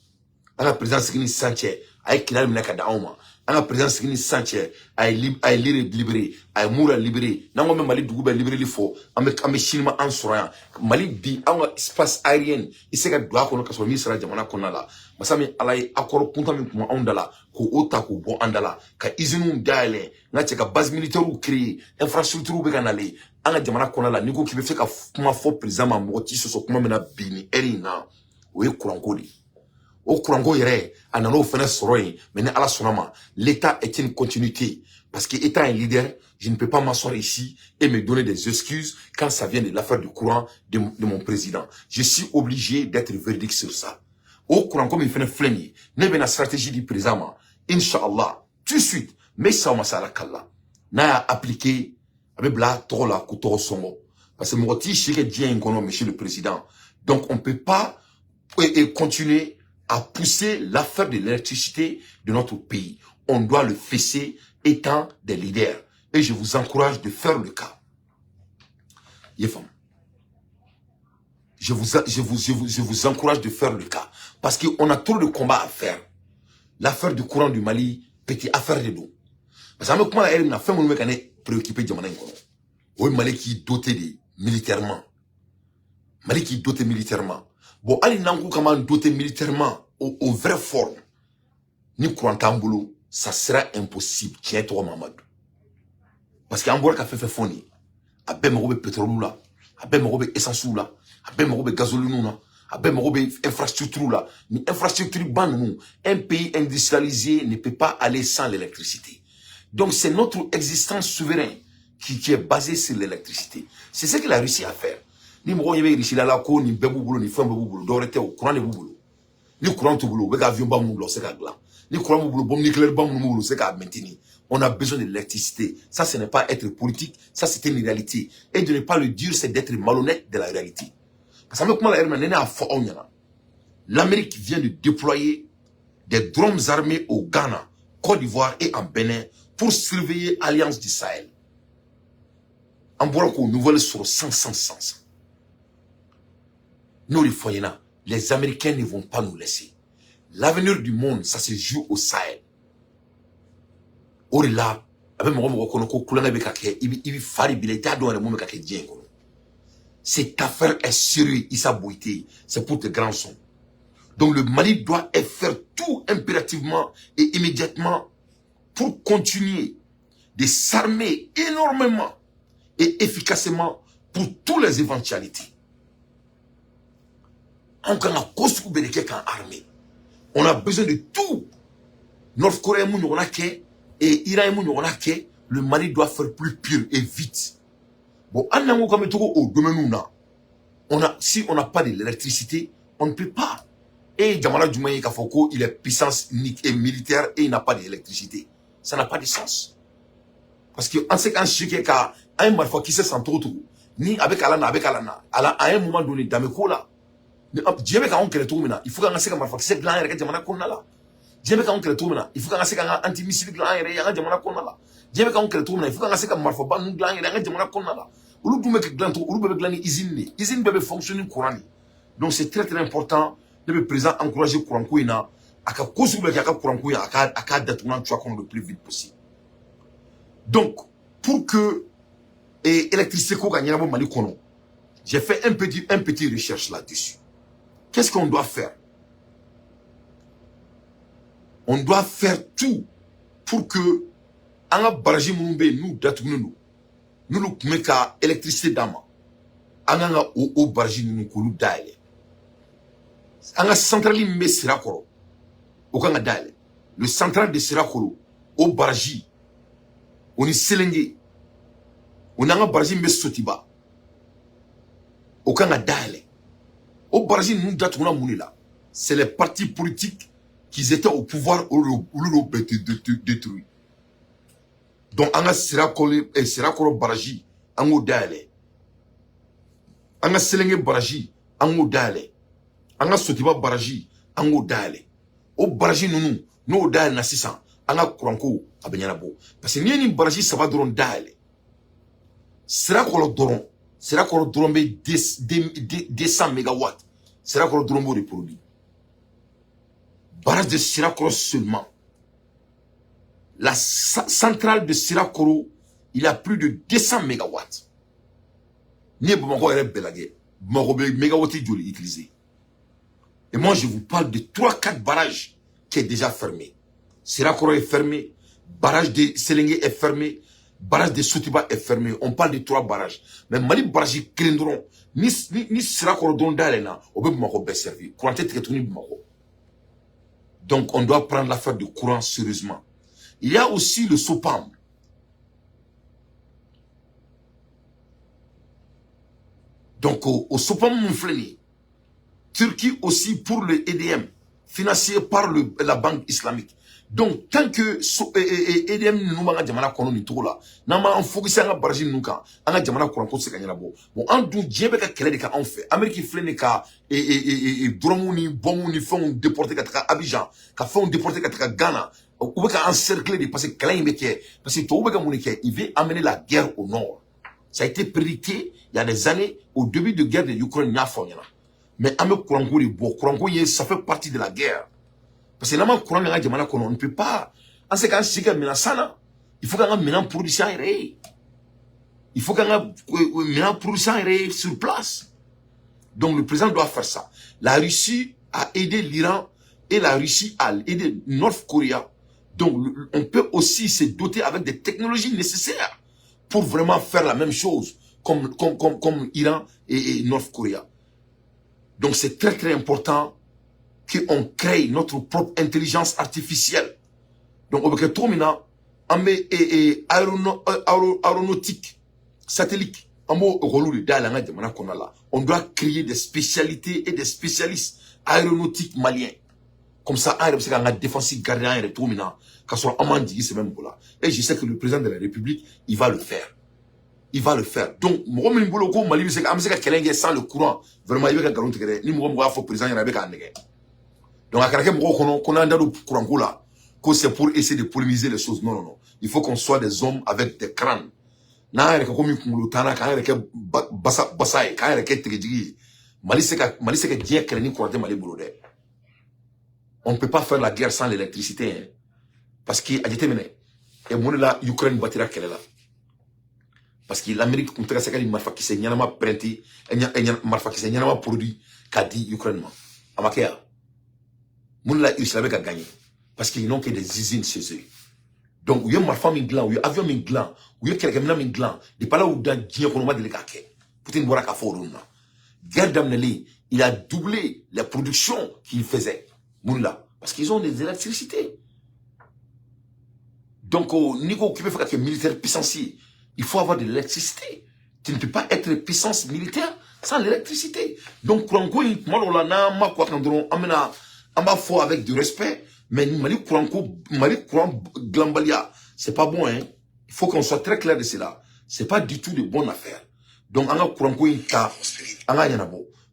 anga président sigini sanche ay kilal minaka dauma anga président sigini sanche ay libéré ay moura libéré nango me mali dugu be libéré li fo ambe chilma ansura mali bi anga espace aérien iseka dwa ko no kaso mi sera jamana ko nala masami alay akoro punta mi kuma ondala ko ota ko bo andala ka izinu dale ngache ka base militaire ou créer infrastructure be kanale anga jamana ko nala niko kibe feka kuma fo président ma moti so kuma mena bini erina o e kurankodi au Kourango yere anano fene soroy mais ala sonama l'état est une continuité parce que étant un leader je ne peux pas m'asseoir ici et me donner des excuses quand ça vient de l'affaire du courant de mon président. Je suis obligé d'être véridique sur ça. Au Kourango me fene fleni ne ben la stratégie du président inshallah tout de suite mais ça masala kala na appliqué avec bla tola ko to songo parce que moti chike dien ngono monsieur le président Donc, on ne peut pas continuer à pousser l'affaire de l'électricité de notre pays. On doit le fesser étant des leaders. Et je vous encourage de faire le cas. Yefam. Je vous encourage de faire le cas. Parce qu'on a trop de combats à faire. L'affaire du courant du Mali, petit affaire de dos. Parce que comment elle a fait mon mec préoccupé de Mali. Oui, Mali qui est doté militairement. Mali qui est doté militairement. Bon, Ali Nangou comment doté militairement au vrai forme. Ni courant tamboulou, ça sera impossible. Tiens toi Mamadou. Parce qu'en boire café fait foni. A ben me robe pétrole là. A ben me robe essence là. A ben me robe gasoline là. A ben me robe infrastructure là. Ni infrastructure ban nous. Un pays industrialisé ne peut pas aller sans l'électricité. Donc c'est notre existence souveraine qui est basée sur l'électricité. C'est ce que la Russie a fait. Ni mo yebe Russie là la ko ni bebu bulo ni femme bebu bulo dorete au courant de bulo. Ni courant to bulo, be ga avion ba mu lo c'est ka gla. Ni courant bulo bombe nucléaire ba mu bulo c'est ka maintenir. On a besoin de l'électricité. Ça, ce n'est pas être politique. Ça, c'est une réalité. Et de ne pas le dire, c'est d'être malhonnête de la réalité. Parce que l'Amérique vient de déployer des drones armés au Ghana, Côte d'Ivoire et en Bénin pour surveiller l'Alliance du Sahel. En voit qu'on nouvelle sur 100. Nous, les Américains ne vont pas nous laisser. L'avenir du monde, ça se joue au Sahel. Là, cette affaire est sérieuse, c'est pour tes grands sons. Donc le Mali doit faire tout impérativement et immédiatement pour continuer de s'armer énormément et efficacement pour toutes les éventualités. On a besoin de tout. North Korea, et Iran, le Mali doit faire plus pire et vite. Bon, si on n'a pas de l'électricité, on ne peut pas. Et Djamala Djoumaye Kafoko, il est puissance et militaire et il n'a pas d'électricité. Ça n'a pas de sens. Parce que en ce qu'un chiquet a un malfait qui se sent trop, ni avec Alana, à un moment donné, dans mes cours là, il faut qu'on se malfait qui se gland et Djamana Konala. Il faut qu'on se anti-missile gland et Djamana Konala. Il faut qu'on se malfait gland et Djamana Konala. Ulu dume ke glanto, ulu bebe glani izine. Izine bebe fonctionner courant. Donc c'est très important de me présenter encourager courant koina aka kosu bebe aka courant koina aka datuna tu comme le plus vite possible. Donc pour que électricité ko gagner na Mali kono. J'ai fait un petit recherche là-dessus. Qu'est-ce qu'on doit faire? On doit faire tout pour que anga baraji mumbe nous datuna nous mettons l'électricité d'ama. Anga au barji nous kulu daile. Anga centrale me sirakoro. Okanga daile. Le central de sirakoro au barji. On y selenge. On anga barji me sotiba. Okanga daile. Au barji nous datuna munila. C'est les partis politiques qui étaient au pouvoir ou le détruit. Donc, anga sirakoro baraji, ango dale. Anga selenge baraji, ango dale. Anga sotiba baraji, ango dale. O baraji nunu, no dale na 600, anga kuranko abenyana bo. Parce que ni baraji saba doron dale. Sirakoro doron be 200 mégawatts. Sirakoro doron bo de produit. Barrage de sirakoro seulement. La centrale de Sirakoro, il a plus de 200 mégawatts. Ni Bamako est belagé. Mégawatts utilisé. Et moi, je vous parle de 3-4 barrages qui est déjà fermé. Sirakoro est fermé. Barrage de Selenge est fermé. Barrage de Sotiba est fermé. On parle de 3 barrages. Mais Mali barrage Krendron, ni Sirakoro Dondalena, on peut Bamako bien servir. Courant est Bamako. Donc, on doit prendre l'affaire du courant sérieusement. Il y a aussi le SOPAM. Donc, au SOPAM Moufleni, Turquie aussi pour le EDM, financé par la banque islamique. Donc, tant que EDM nous m'a jamana kono ni tout là, n'a ma focusé en barrage nous kan, en jamana kono ko se kanyana bo. Bon, en dou djebe ka kele de ka on fait. Amérique flene ka dromuni bomuni font déporter ka Abidjan, ka font déporter ka Ghana, ou ka encercler de parce que kala imeke, parce que to ka monike, il veut amener la guerre au nord. Ça a été prédicté il y a des années au début de guerre de l'Ukraine n'a pas. Mais ame kurango de bo, kurango ça fait partie de la guerre. Parce que là, on ne peut pas. En ce cas, il faut qu'on ait un production aéré. Il faut qu'on ait un production aéré sur place. Donc, le président doit faire ça. La Russie a aidé l'Iran et la Russie a aidé North Korea. Donc, on peut aussi se doter avec des technologies nécessaires pour vraiment faire la même chose comme Iran et North Korea. Donc, c'est très, très important qu'on crée notre propre intelligence artificielle. Donc, on veut que aéronautique, satellite, on doit créer des spécialités et des spécialistes aéronautiques maliens. Comme ça, on a défensive gardien et tout maintenant. Et je sais que le président de la République, il va le faire. Il va le faire. Donc, Mali, sans le courant, vraiment, il va garantir que président donc, à quelqu'un qu'on a dans le courant là, que c'est pour essayer de polémiser les choses. Non, non, non. Il faut qu'on soit des hommes avec des crânes. On ne peut pas faire la guerre sans l'électricité. Hein. Parce qu'il a été mené. Et mon là, l'Ukraine bâtira qu'elle est là. Parce que l'Amérique, comme tu sais, marfa qui s'est nyama printé, marfa qui s'est nyama produit, qu'a dit l'Ukraine. Amakia. Mon là, il savait qu'à gagner. Parce qu'ils n'ont que des usines chez eux. Donc, il y a ma femme inglan, il y a avion inglan, il y a quelqu'un inglan, de pas là où dans Dieu qu'on va déléguer. Poutine boira qu'à fort. Guerre d'Amneli, il a doublé la production qu'il faisait. Mon là. Parce qu'ils ont des électricités. Donc, au niveau qui peut faire que militaire puissancier, il faut avoir de l'électricité. Tu ne peux pas être puissance militaire sans l'électricité. Donc, quand on a fort avec du respect, mais Mali courant glambalia, c'est pas bon, hein. Il faut qu'on soit très clair de cela. C'est pas du tout de bonne affaire. Donc, on a courant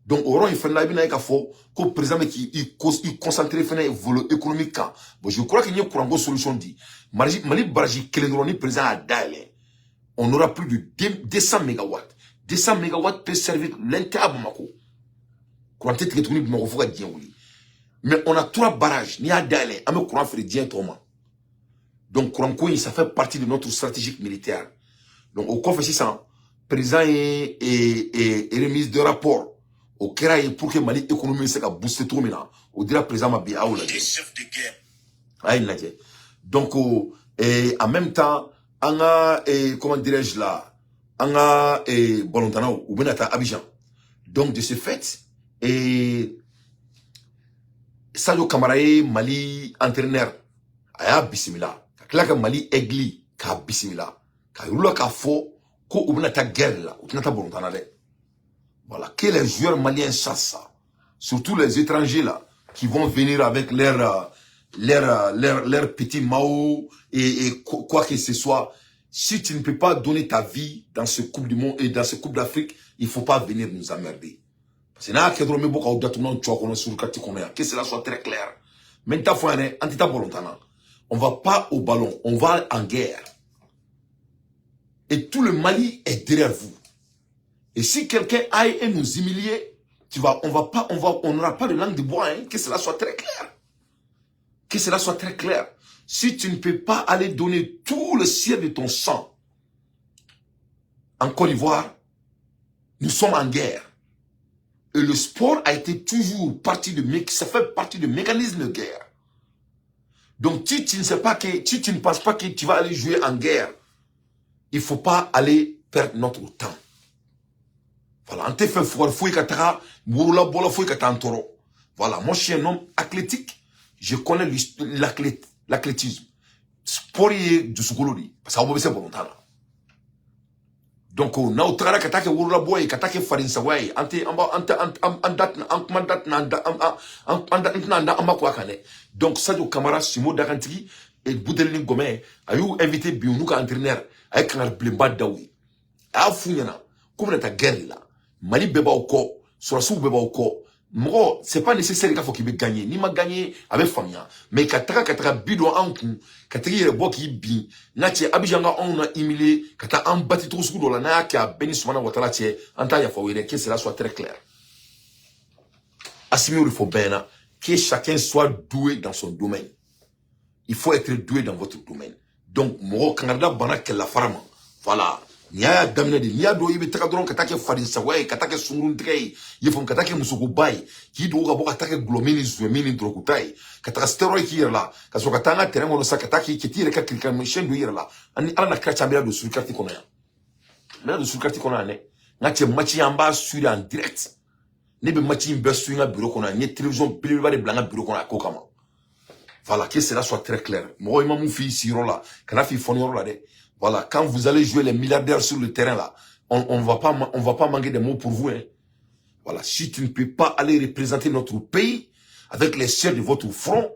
donc, au rond, il fait la bien qu'au président qui concentre le volet économique. Bon, je crois qu'il y a une solution dit. Mali Baraji, Kélégroni, président à Dale, on aura plus de 200 mégawatts. 200 mégawatts peut servir l'intérieur de Bamako. Courant tête qui Bamako, faut dire oui. Mais on a 3 barrages. Ni à Dale, on a courant fait bien trop. Donc, courant ça fait partie de notre stratégie militaire. Donc, au coffre 600, président et remise de rapport. Au Keraï pour que Mali économie se booster tout maintenant. Au dira président Mabi Aoula. Donc, en même temps, on a, comment dirais-je là, on a, Bolontanao, ou Benata Abidjan. Donc, de ce fait, Sadio Kamarae, Mali entraîneur, aya bismillah. Klaka Mali Egli, ka bismillah. Ka yula ka fo, ko ou Benata guerre là, ou Benata Bolontanade. Voilà, que les joueurs maliens chassent ça. Surtout les étrangers là, qui vont venir avec leur petit Mao et quoi que ce soit. Si tu ne peux pas donner ta vie dans ce Coupe du Monde et dans ce Coupe d'Afrique, il ne faut pas venir nous emmerder. C'est là que cela soit très clair. Maintenant, on ne va pas au ballon, on va en guerre. Et tout le Mali est derrière vous. Et si quelqu'un aille et nous humilier, on n'aura pas de langue de bois, hein, que cela soit très clair. Que cela soit très clair. Si tu ne peux pas aller donner tout le ciel de ton sang en Côte d'Ivoire, nous sommes en guerre. Et le sport a été toujours ça fait partie du mécanisme de guerre. Donc, si tu ne penses pas que tu vas aller jouer en guerre, il ne faut pas aller perdre notre temps. Voilà, on te fait fouille katara, bourla bola fouille katantoro. Voilà, moi je suis un homme athlétique, je connais l'athlétisme. Sport du Soukolori, parce que c'est volontaire. Donc, na utara katake wurla boy, katake farin sawai, ante donc Sadio Camara, Simo Dakantigi, et Boudelin Gomé, a eu invité Biounuka entraîneur, avec un blemba daoui. A founyana, comme ta guerre là, Mali beba au ko, Sorassou beba au ko. Moi, c'est pas nécessaire qu'il faut qu'il gagne. Ni m'a gagné avec famille. Mais kataka bidon en coup, kataki le bois qui bi. Natie abijanga on a humilié, kata en bâti tout ce que l'on a qui a béni soumana watala tie. Anta ya fawele que cela soit très clair. Assimi il faut bien que chacun soit doué dans son domaine. Il faut être doué dans votre domaine. Donc moi Canada bana que la farama. Voilà. Nya damne de nya do ibe taka dron katake fadin sawai katake sungurun trei yefon katake musukubai ki do ga boka katake glomini zuemini drokutai kataka steroid ki yerla kaso katanga terrain ono sa katake ki tire ka kilka machine do yerla ani ala na kracha mbela do surkarti kono ya mbela do surkarti kono ne ngati match yamba sur en direct ne be match imbe sur nga bureau kono ni télévision bilba de blanga bureau kono akokama. Voilà, que cela soit très clair. Moi imam fi siro la kana fi fonio la de. Voilà, quand vous allez jouer les milliardaires sur le terrain là, on va pas manquer de mots pour vous. Hein. Voilà, si tu ne peux pas aller représenter notre pays avec les chairs de votre front,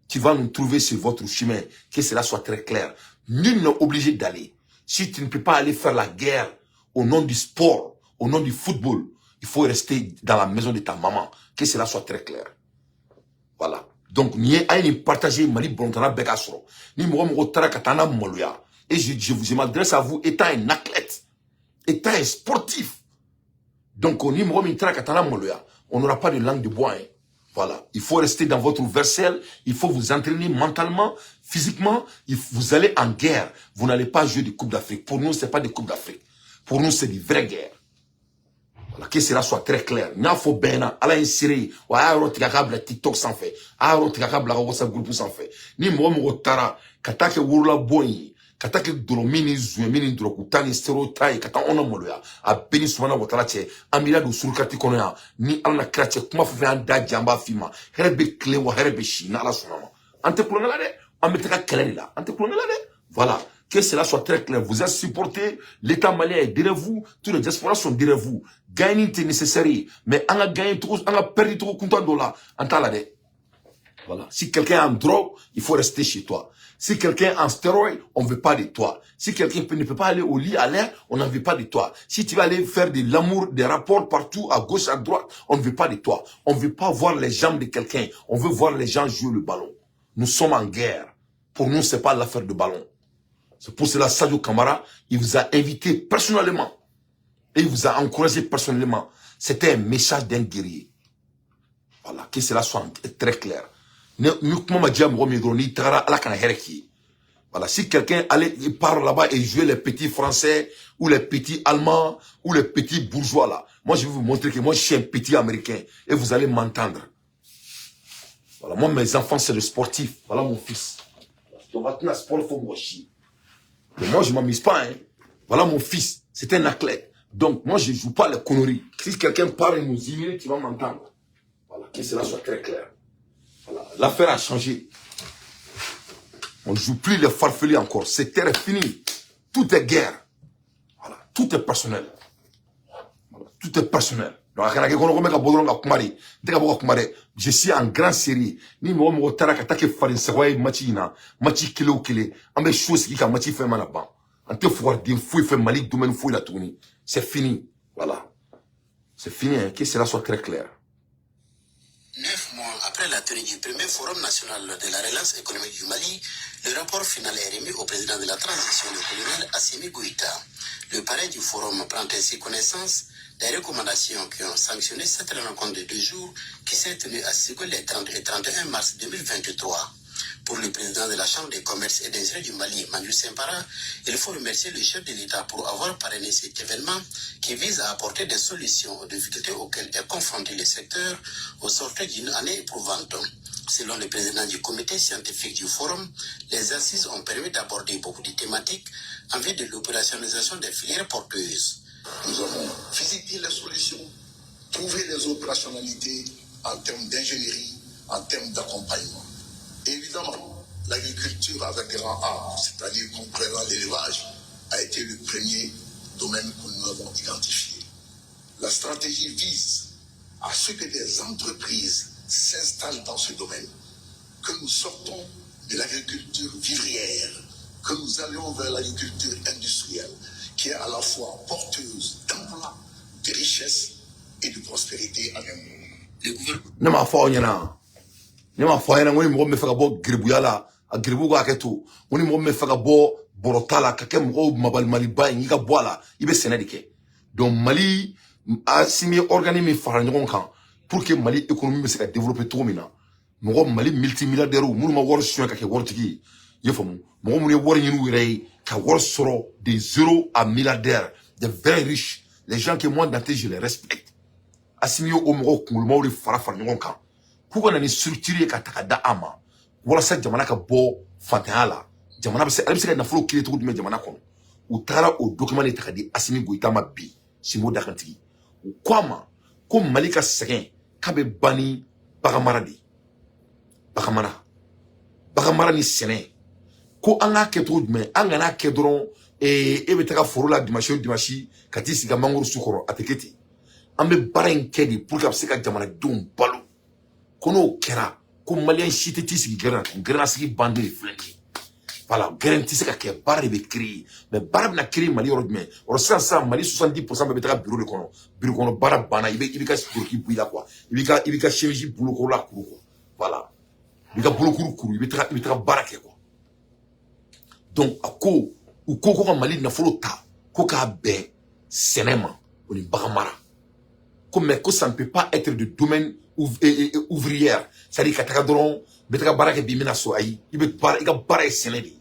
tu vas nous trouver sur votre chemin. Que cela soit très clair. Nul n'est obligé d'aller. Si tu ne peux pas aller faire la guerre au nom du sport, au nom du football, il faut rester dans la maison de ta maman. Que cela soit très clair. Voilà. Donc, ni partager Mali Brontana Bekasro. Ni Mogo Tara Katana Moluya. Et je m'adresse à vous, étant un athlète, étant un sportif. Donc, on n'aura pas de langue de bois. Hein. Voilà. Il faut rester dans votre vaisselle. Il faut vous entraîner mentalement, physiquement. Vous allez en guerre. Vous n'allez pas jouer des Coupes d'Afrique. Pour nous, ce n'est pas des Coupes d'Afrique. Pour nous, c'est des vraies guerres. Voilà. Que cela soit très clair. N'a faut bien, ala inséré. Wa aro tikakable TikTok sans fait. Aro tikakable WhatsApp groupe sans fait. Ni mo tara. Katake wurla boy. Katake dolomini zuemini drokutani stereotype kata ona moloya a beni soumana watala che amila do surkati kono ya ni alna krache kuma fufe anda jamba fima herbe kle wa herbe shi na ala soumama ante kolonela de ameteka kelele la ante kolonela de voilà que cela soit très clair vous êtes supporté l'état malien est derrière vous tous les diasporas sont derrière vous gagner est nécessaire mais on a gagné trop on a perdu trop content dollar antala de voilà si quelqu'un a en drogue il faut rester chez toi. Si quelqu'un en stéroïde, on ne veut pas de toi. Si quelqu'un ne peut pas aller au lit à l'air, on n'en veut pas de toi. Si tu vas aller faire de l'amour, des rapports partout, à gauche, à droite, on ne veut pas de toi. On ne veut pas voir les jambes de quelqu'un. On veut voir les gens jouer le ballon. Nous sommes en guerre. Pour nous, ce n'est pas l'affaire de ballon. C'est pour cela, Sadio Camara, il vous a invité personnellement. Et il vous a encouragé personnellement. C'était un message d'un guerrier. Voilà, que cela soit très clair. Voilà, si quelqu'un allait parle là-bas et jouer les petits français ou les petits allemands ou les petits bourgeois là, moi je vais vous montrer que moi je suis un petit américain et vous allez m'entendre. Voilà, moi mes enfants c'est le sportif. Voilà mon fils. Donc maintenant sport faut moi chier. Mais moi je m'amuse pas hein. Voilà mon fils, c'est un athlète. Donc moi je joue pas les conneries. Si quelqu'un parle et nous humilier, tu vas m'entendre. Voilà, que cela soit très clair. Voilà. L'affaire a changé. On ne joue plus les farfelus encore. Cette terre est finie. Tout est guerre. Voilà. Tout est personnel. Voilà. Tout est personnel. Donc, je suis en grande série. Ni mo mo tara ka take farin sawai machina, machi kilo kile. Ambe chose qui ka machi fait manaba. Ante pouvoir din fouille fait Malik domaine fouille la tournie. C'est fini. Voilà. C'est fini, hein. Que cela soit très clair. 9 mois après la tenue du premier forum national de la relance économique du Mali, le rapport final est remis au président de la transition, le colonel Assimi Goïta. Le parrain du forum prend ainsi connaissance des recommandations qui ont sanctionné cette rencontre de 2 jours qui s'est tenue à Ségou les 30 et 31 mars 2023. Pour le président de la Chambre des commerces et d'industrie du Mali, Manu Sempara, il faut remercier le chef de l'État pour avoir parrainé cet événement qui vise à apporter des solutions aux difficultés auxquelles est confronté le secteur au sortir d'une année éprouvante. Selon le président du comité scientifique du forum, les assises ont permis d'aborder beaucoup de thématiques en vue de l'opérationnalisation des filières porteuses. Nous avons visité les solutions, trouvé les opérationnalités en termes d'ingénierie, en termes d'accompagnement. Évidemment, l'agriculture avec grand A, c'est-à-dire comprenant l'élevage, a été le premier domaines que nous avons identifiés. La stratégie vise à ce que des entreprises s'installent dans ce domaine, que nous sortons de l'agriculture vivrière, que nous allions vers l'agriculture industrielle, qui est à la fois porteuse d'emploi, de richesse et de prospérité à même moment. Le gouvernement... Ne m'a fɔ ɲɛna ne m'a fɔ ɲɛna ko ni mɔgɔ min bɛ fɛ ka bɔ geribuya la a geribu ka hakɛ to ko ni mɔgɔ min bɛ fɛ ka bɔ bɔrɔta la ka kɛ mɔgɔw mabalimaliba ye i ka bɔ a la i bɛ sɛnɛ de kɛ donc Mali Assimi organisme min fara ɲɔgɔn kan pour que Mali économie bɛ se ka développer cogo min na mɔgɔ Mali multimilliardaires minnu ma wari sonya ka kɛ waritigi ye i ye faamu mɔgɔ minnu ye wari ɲini u yɛrɛ ye ka wari sɔrɔ des zéro à milliardaires des vrais riches les gens que moi Dante je les respecte Assimi o mɔgɔw kunkolomaw de fara ɲɔgɔn kan k'u ka na ni structure ye ka ta ka da an ma walasa jamana ka bɔ fantanya la jamana ale bɛ se ka nafolo kiri cogo jumɛn jamana kɔnɔ u taara o document de ta ka di Assimi Goïta ma bi Simo Dakantigi u ko a ma ko Mali ka sɛgɛn k'a bɛ ban ni baganmara de baganmara ni sɛnɛ ko an k'a kɛ cogo jumɛn an kana kɛ dɔrɔn e bɛ taga foro la dimanche o dimanche ka t'i sigi ka mangoro su kɔrɔ a tɛ kɛ ten an bɛ baara in kɛ de pour que a bɛ se ka jamanadenw balo ko n'o kɛra ko maliyɛn si tɛ t'i sigi gɛrɛn na gɛrɛnna sigi bandi de filɛ nin ye voilà gɛrɛn tɛ se ka kɛ baara de bɛ créer mais baara bɛna créer Mali yɔrɔ jumɛn yɔrɔ sisan Mali 70% bɛɛ bɛ taga bureau de kɔnɔ bureau kɔnɔ baara banna i bɛ ka duloki bɔ i la quoi i bɛ ka chemise bolokɔrɔ la kuru quoi voilà i bɛ ka bolokuru kuru i bɛ taga baara kɛ quoi donc a ko u ko ka Mali nafolo ta ko k'a bɛn sɛnɛ ma o ni bagan mara ko mais que ça ne peut pas être de domaine ouvrière c'est-à-dire ka taga dɔrɔn bɛ taga baara kɛ bi mina so ayi i ka baara ye sɛnɛ de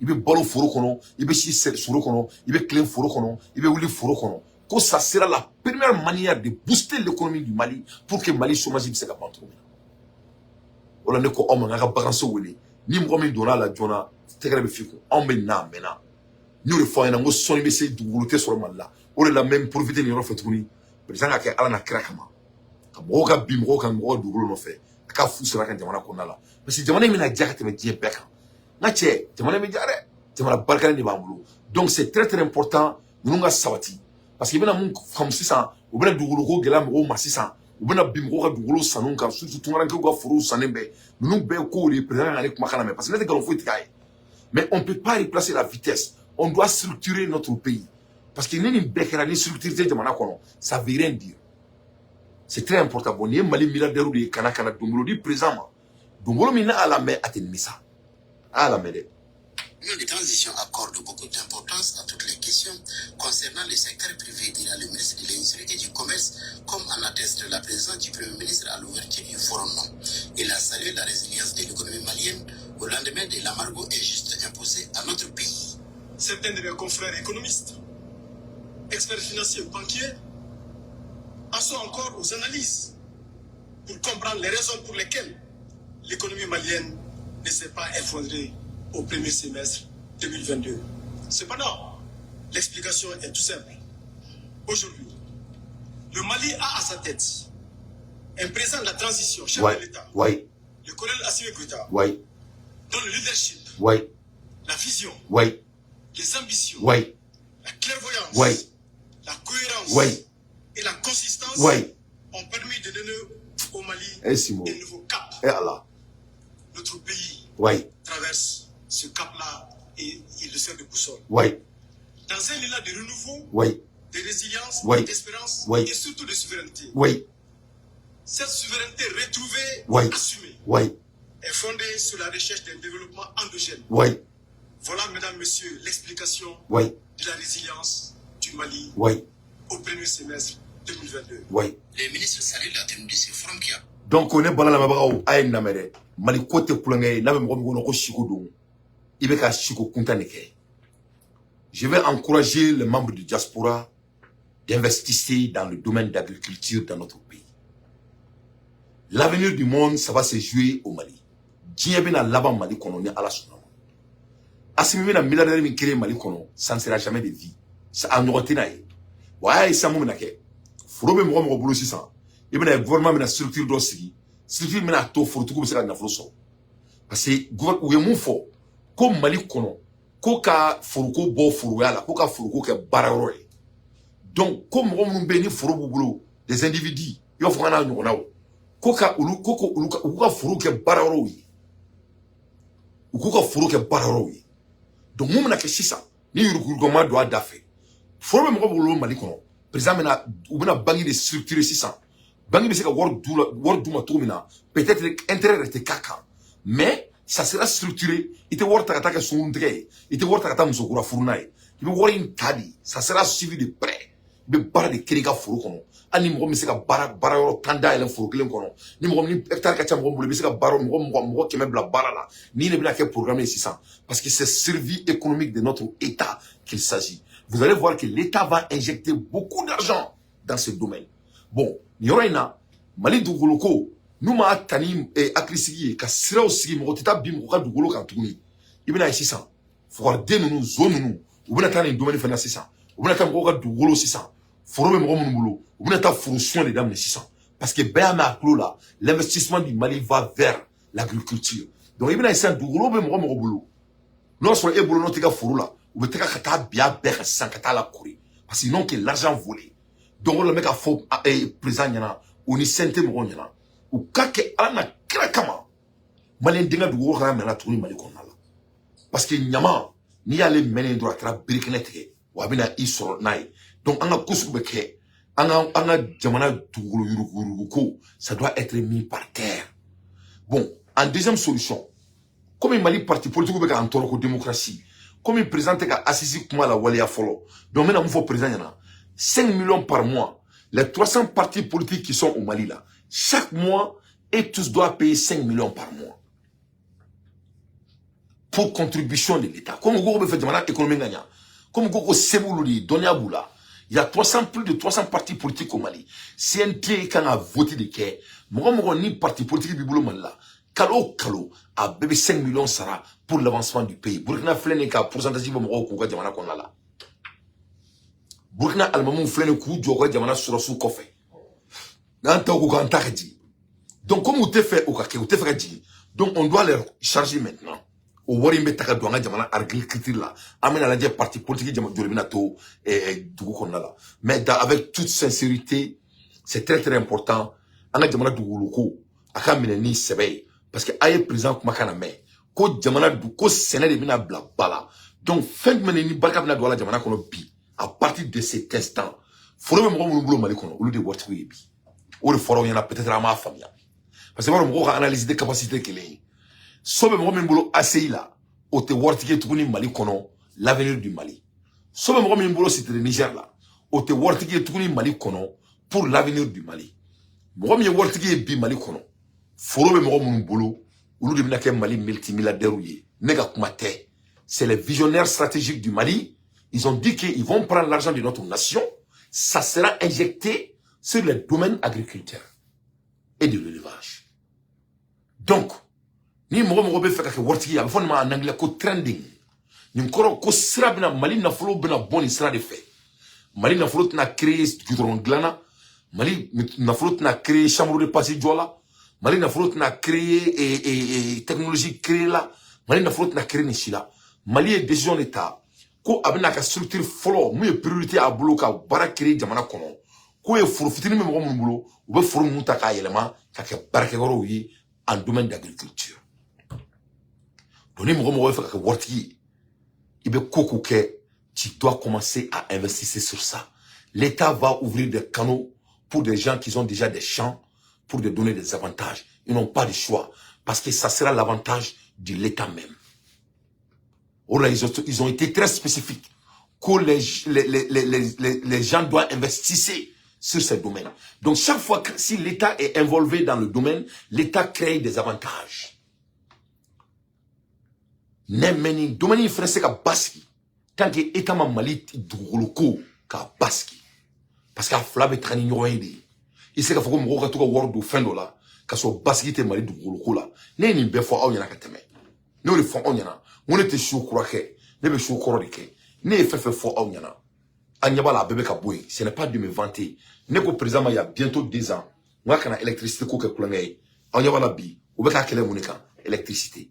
i bɛ balo foro kɔnɔ i bɛ si foro kɔnɔ i bɛ tilen foro kɔnɔ i bɛ wuli foro kɔnɔ ko ça sera la première manière de booster l'économie du Mali pour que Mali chômage bɛ se ka ban cogo min na o la ne ko aw ma n ka baganso wele ni mɔgɔ min donna a la joona tɛgɛrɛ bɛ f'i kun anw bɛ na a mɛnna n y'o de fɔ a ɲɛna n ko sɔnni bɛ se dugukolo tɛ sɔrɔ Mali la o de la même profiter nin yɔrɔ fɛ tuguni président ka kɛ ala na kira kama ka mɔgɔw ka bin mɔgɔw kan mɔgɔw dugukolo nɔfɛ a ka fu sera ka jamana kɔnɔna la parce que jamana in bɛna diya ka tɛmɛ diɲɛ bɛɛ kan n ka cɛ jamana in bɛ diya dɛ jamana barikalen de b'an bolo donc c'est très très important ninnu ka sabati parce que i bɛna mun faamu sisan u bɛna dugukolo ko gɛlɛya mɔgɔw ma sisan u bɛna bin mɔgɔw ka dugukolo sanu kan surtout tunkarankew ka forow sannen bɛɛ ninnu bɛɛ ye kow de ye président ka ne kumakan lamɛn parce que ne tɛ nkalon foyi tigɛ a ye mais on peut pas replacer la vitesse on doit structurer notre pays parce que ni nin bɛɛ kɛra ni structure tɛ jamana kɔnɔ ça veut rien dire c'est très important bon nin ye Mali milliardaire de ye kana donbolo di président ma donbolo min n'a lamɛn a tɛ nimisa a y'a lamɛn dɛ. Le de transition accorde beaucoup d'importance à toutes les questions concernant le secteur privé, dira le ministre de l'Industrie et du Commerce, comme en atteste la présence du Premier ministre à l'ouverture du forum. Il a salué la résilience de l'économie malienne au lendemain de l'embargo injuste imposé à notre pays. Certains de mes confrères économistes, experts financiers ou banquiers, en sont encore aux analyses pour comprendre les raisons pour lesquelles l'économie malienne ne s'est pas effondrée au premier semestre 2022. Cependant, l'explication est tout simple. Aujourd'hui, le Mali a à sa tête un président de la transition, chef de l'État, le colonel Assimi Goïta, dont le leadership, la vision, les ambitions, la clairvoyance, la cohérence et la consistance ont permis de donner au Mali un nouveau cap. Notre pays traverse ce cap-là et il le sert de boussole. Dans un élan de renouveau, de résilience, d'espérance et surtout de souveraineté. Cette souveraineté retrouvée, assumée, est fondée sur la recherche d'un développement endogène. Voilà, mesdames, messieurs, l'explication de la résilience du Mali au premier semestre 2022. Le ministre salue la tenue de ce forum qui a... Donc on est bon à la mabagaw a ye namɛ dɛ Mali ko tɛ kulonkɛ ye n'a bɛ mɔgɔ min kɔnɔ ko siko don i bɛ ka siko kuntan de kɛ. Je vais encourager les membres de diaspora d'investir dans le domaine d'agriculture dans notre pays. L'avenir du monde, ça va se jouer au Mali. Diɲɛ bɛna laban Mali kɔnɔ ni Ala sɔnna ma. Assimi bɛna milliardaire min créer Mali kɔnɔ, ça ne sera jamais de vie. Ça a ɲɔgɔn tɛ n'a ye. Wa a y'a ye sisan mun bɛna kɛ. Foro bɛ mɔgɔ mɔgɔ bolo sisan. I bɛna ye gouvernement bɛna structure dɔ sigi. Structure bɛna to forotigiw bɛ se ka nafolo sɔrɔ. Parce que u ye mun fɔ ko Mali kɔnɔ ko ka foroko bɔ foroya la ko ka foroko kɛ baara yɔrɔ ye. Donc comme on béni foro boulot des individus yo fona nyona koka ulu koko ulu ka foro ke bararo yi uko foro ke bararo yi donc mum na ke sisa ni yuru ma do adafe foro me ko bolo mali kono président mena ubina bangi de structurer sisa bangi be se ka wor duma to mina peut-être intérêt reste kaka mais ça sera structuré ite wor takata ke sunundre ite wor takata musokura furunai ibe wor in tadi ça sera suivi de près be bara de kirika foro kono ani mo mi se ka bara yoro tanda ele foro kelen kono ni mo ni hectare ka cham mo be se ka baro mo keme bla bara la ni ne bina ke programmer 600 parce que c'est survie économique de notre état qu'il s'agit. Vous allez voir que l'état va injecter beaucoup d'argent dans ce domaine. Bon, Yorena, Mali Dugoloko, nous m'a tani akrisigi ka sira osigi mo teta bi mo ka dugolo kan tuguni. Ibina 600. Faut de nous zone nous. Ubina tani domaine fana 600. Ubina tani mo ka dugolo 600. Forobe mo munulo. Ubina ta fruition les dames 600. Parce que Béama Clo là, l'investissement du Mali va vers l'agriculture. Donc Ibina 600 dugolo be mo boulot. Lorsqu'on est boulot notre foro là, ou peut-être kata bien ber sans kata la courir. Parce que sinon que l'argent volé. Donc le mec a faux présent yana, ou ni sente mo yana. Ou kake ana krakama. Malien dinga du wo ra mena tourner mali konala. Parce que nyama ni aller mener droit tra briknete wa bina isoro nai. Donc anga kusu beke anga jamana dugulu yuru ko, ça doit être mis par terre. Bon, en deuxième solution, comme il Mali parti politique ou en toro démocratie, comme il présente qu'à Assisi Kuma la Walia Folo, donc maintenant il faut présenter 5 millions par mois. Les 300 partis politiques qui sont au Mali là, chaque mois, et tous doivent payer 5 millions par mois. Pour contribution de l'État. Comme vous fait de économie gagnant. Comme vous Seboulouli, Doniaboula, il y a plus de 300 partis politiques au Mali. CNT quand a voté de quai, moi ni parti politique du boulot là. Kalo a bébé 5 millions sera pour l'avancement du pays. Burkina Flene ka pourcentage de mo ko jamana kon la. Burkina almamu Flene ku jogo jamana surasu kofe. Nanta ko kan takdi. Donc comme vous te fait au kake, vous te fait dit. Donc on doit les charger maintenant. Au wari mbe taka do nga jamana agriculture là. Amena la dia parti politique jamana doribina to dugu kon la. Mais avec toute sincérité, c'est très très important. Anga jamana dugu loko aka mineni sebe. Parce que aye président kuma kana me ko jamana du ko sénégal bina bla bala donc fin meneni barka bina douala jamana kono bi à partir de cet instant foro me mo bulo mali kono olu de wortu bi o de foro yana peut-être ama famia parce que mo ko analyse des capacités qu'il est sobe mo bulo ACI là o te wortu ke tukuni mali kono l'avenir du Mali sobe mo bulo c'est le Niger là o te wortu ke tukuni mali kono pour l'avenir du Mali mo wortu ke bi mali kono Forobe mo mun bolo ulu de binake Mali multimilliardaire ouye nega kumate c'est les visionnaires stratégiques du Mali. Ils ont dit qu'ils vont prendre l'argent de notre nation, ça sera injecté sur les domaines agriculteurs et de l'élevage. Donc ni mo be feka ke wortigi ya fon ma en anglais ko trending ni koro ko sira bina Mali na folo bina boni sira de fait Mali na folo na créer goudron glana Mali na folo na créer chambre de passage jola Mali na folo na créer technologie créer là Mali na folo na créer ni chila Mali est décision d'état ko abina ka structure folo mu priorité a bloka bara créer jamana kono ko e furu fitini me mo bulo ou be furu muta ka yelema ka ke barke goro wi en domaine d'agriculture doni mo fa ka worti ibe koko ke tu dois commencer à investir sur ça. L'état va ouvrir des canaux pour des gens qui ont déjà des champs pour de donner des avantages. Ils n'ont pas de choix parce que ça sera l'avantage de l'État même. Oh là, ils ont été très spécifiques que les gens doivent investir sur ces domaines. Donc chaque fois que si l'État est involvé dans le domaine, l'État crée des avantages. Nemeni domaine français ka baski tant que État ma Mali duguloko ka baski parce que flabe trani nyoyedi il sait que faut que mo ka to word do fendo la ka so baski te Mali duguloko la ne ni be fo aw yana ka teme ne le fo onyana on était chaud croquer ne be chaud corodique ne fait fo aw yana anyaba la bébé ka boy ce n'est pas de me vanter ne ko président il y a bientôt 2 ans moi kana électricité ko ke kulangay anyaba la bi ou be ka kele monika électricité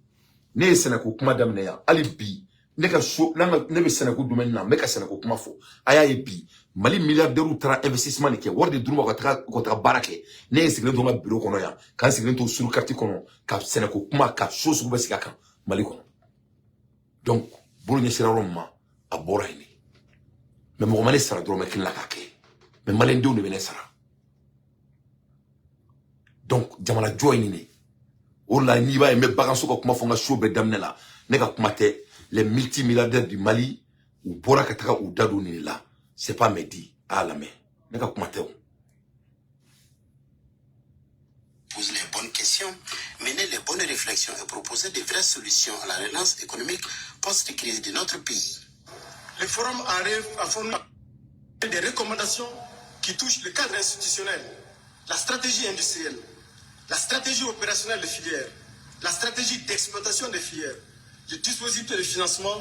ne senako kuma damne ya ali bi ne ka so ne be senako domaine na me ka senako kuma fo aya e bi Mali milliardaire ou tra investissement ni ke ward de duma ko tra barake ne siglen to ma bureau kono ya kan siglen to sur carte kono ka seneko kuma ka chose ko basika kan Mali kono donc bolo ni sira roma abora ini mais mo mali sara do ma kin la kake mais mali ndo ne bene sara donc jamana joy ni ne Ola ni ba me baganso ko kuma fonga show be damne la ne ka kuma te les multimilliardaires du Mali ou bora ka taka ou dado ni la c'est pas Mehdi à la main ne ka kuma te poser les bonnes questions, mener les bonnes réflexions et proposer de vraies solutions à la relance économique post-crise de notre pays. Le forum arrive à fournir des recommandations qui touchent le cadre institutionnel, la stratégie industrielle, la stratégie opérationnelle des filières, la stratégie d'exploitation des filières, le dispositif de financement,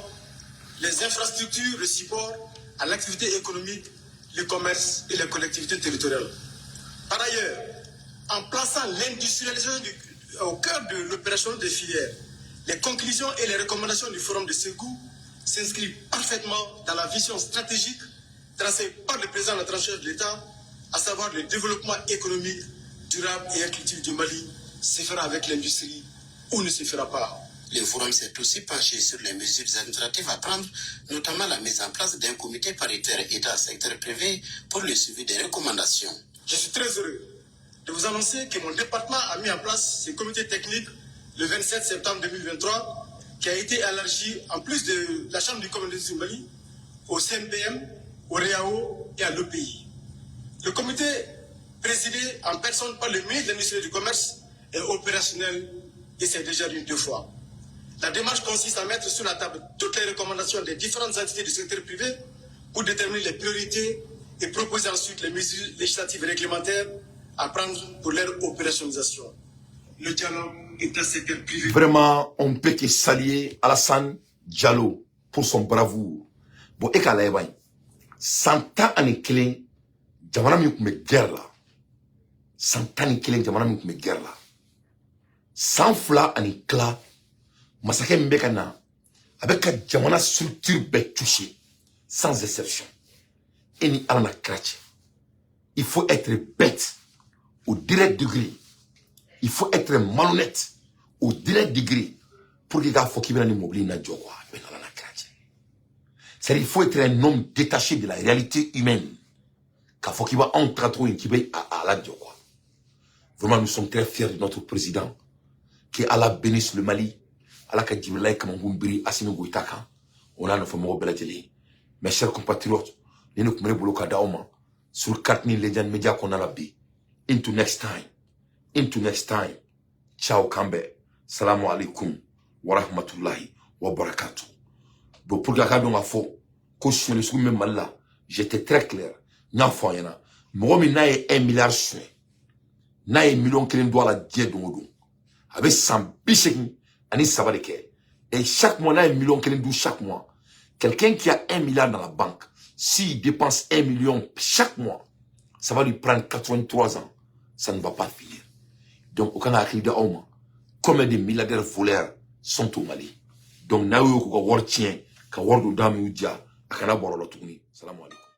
les infrastructures, le support à l'activité économique, le commerce et les collectivités territoriales. Par ailleurs, en plaçant l'industrialisation au cœur de l'opération des filières, les conclusions et les recommandations du Forum de Ségou s'inscrivent parfaitement dans la vision stratégique tracée par le président de la tranche de l'État, à savoir le développement économique, durable et inclusif du Mali se fera avec l'industrie ou ne se fera pas. Le forum s'est aussi penché sur les mesures administratives à prendre, notamment la mise en place d'un comité paritaire État-secteur privé pour le suivi des recommandations. Je suis très heureux de vous annoncer que mon département a mis en place ce comité technique le 27 septembre 2023, qui a été élargi en plus de la Chambre du commerce du Mali, au CNPM, au REAO et à l'OPI. Le comité, présidé en personne par le ministre de l'Industrie et du Commerce, est opérationnel et s'est déjà réuni 2 fois. La démarche consiste à mettre sur la table toutes les recommandations des différentes entités du secteur privé pour déterminer les priorités et proposer ensuite les mesures législatives et réglementaires à prendre pour leur opérationnalisation. Le dialogue est un secteur privé. Vraiment, on peut que saluer Alassane Diallo pour son bravoure. Bon, et qu'à l'aïbaï, 100 ans en éclé, jamana mi kume guerre là. 100 ans en éclé, jamana mi kume guerre là. 100 fla en éclat, massacre mbekana, avec la jamana structure be touchée, sans exception. Et ni alana kratch. Il faut être bête au direct degré. Il faut être malhonnête au direct degré pour que les gens qui viennent immobilier na djokwa. C'est-à-dire il faut être un homme détaché de la réalité humaine. Qu'il faut qu'il va entrer trop à la djokwa. Vraiment, nous sommes très fiers de notre président. Que Allah bénisse le Mali. Allah ka Djibril Kamangoumbiri Assimi Goïtaka. On a nos fameux beladjeli. Mes chers compatriotes, nous nous kumere boloka daoma sur 4000 legends médias qu'on a là-bas. Into next time. Into next time. Ciao Kambe. Salamu alaikum. Wa rahmatullahi wa barakatuh. Donc pour que donc fo ko sur le sous même là, j'étais très clair. N'a fo yana. Mo mi na 1 milliard sur. Na 1 million kelen doit la die dongo. Avec 100 bichek ani sabadeke. Et chaque mois, là, 1 million chaque mois. Quelqu'un qui a 1 milliard dans la banque, s'il dépense 1 million chaque mois, ça va lui prendre 83 ans. Ça ne va pas finir. Donc, au Canada, combien de milliardaires voleurs sont au Mali? Donc, nous avons un word tien, un word de dame, un word de dame,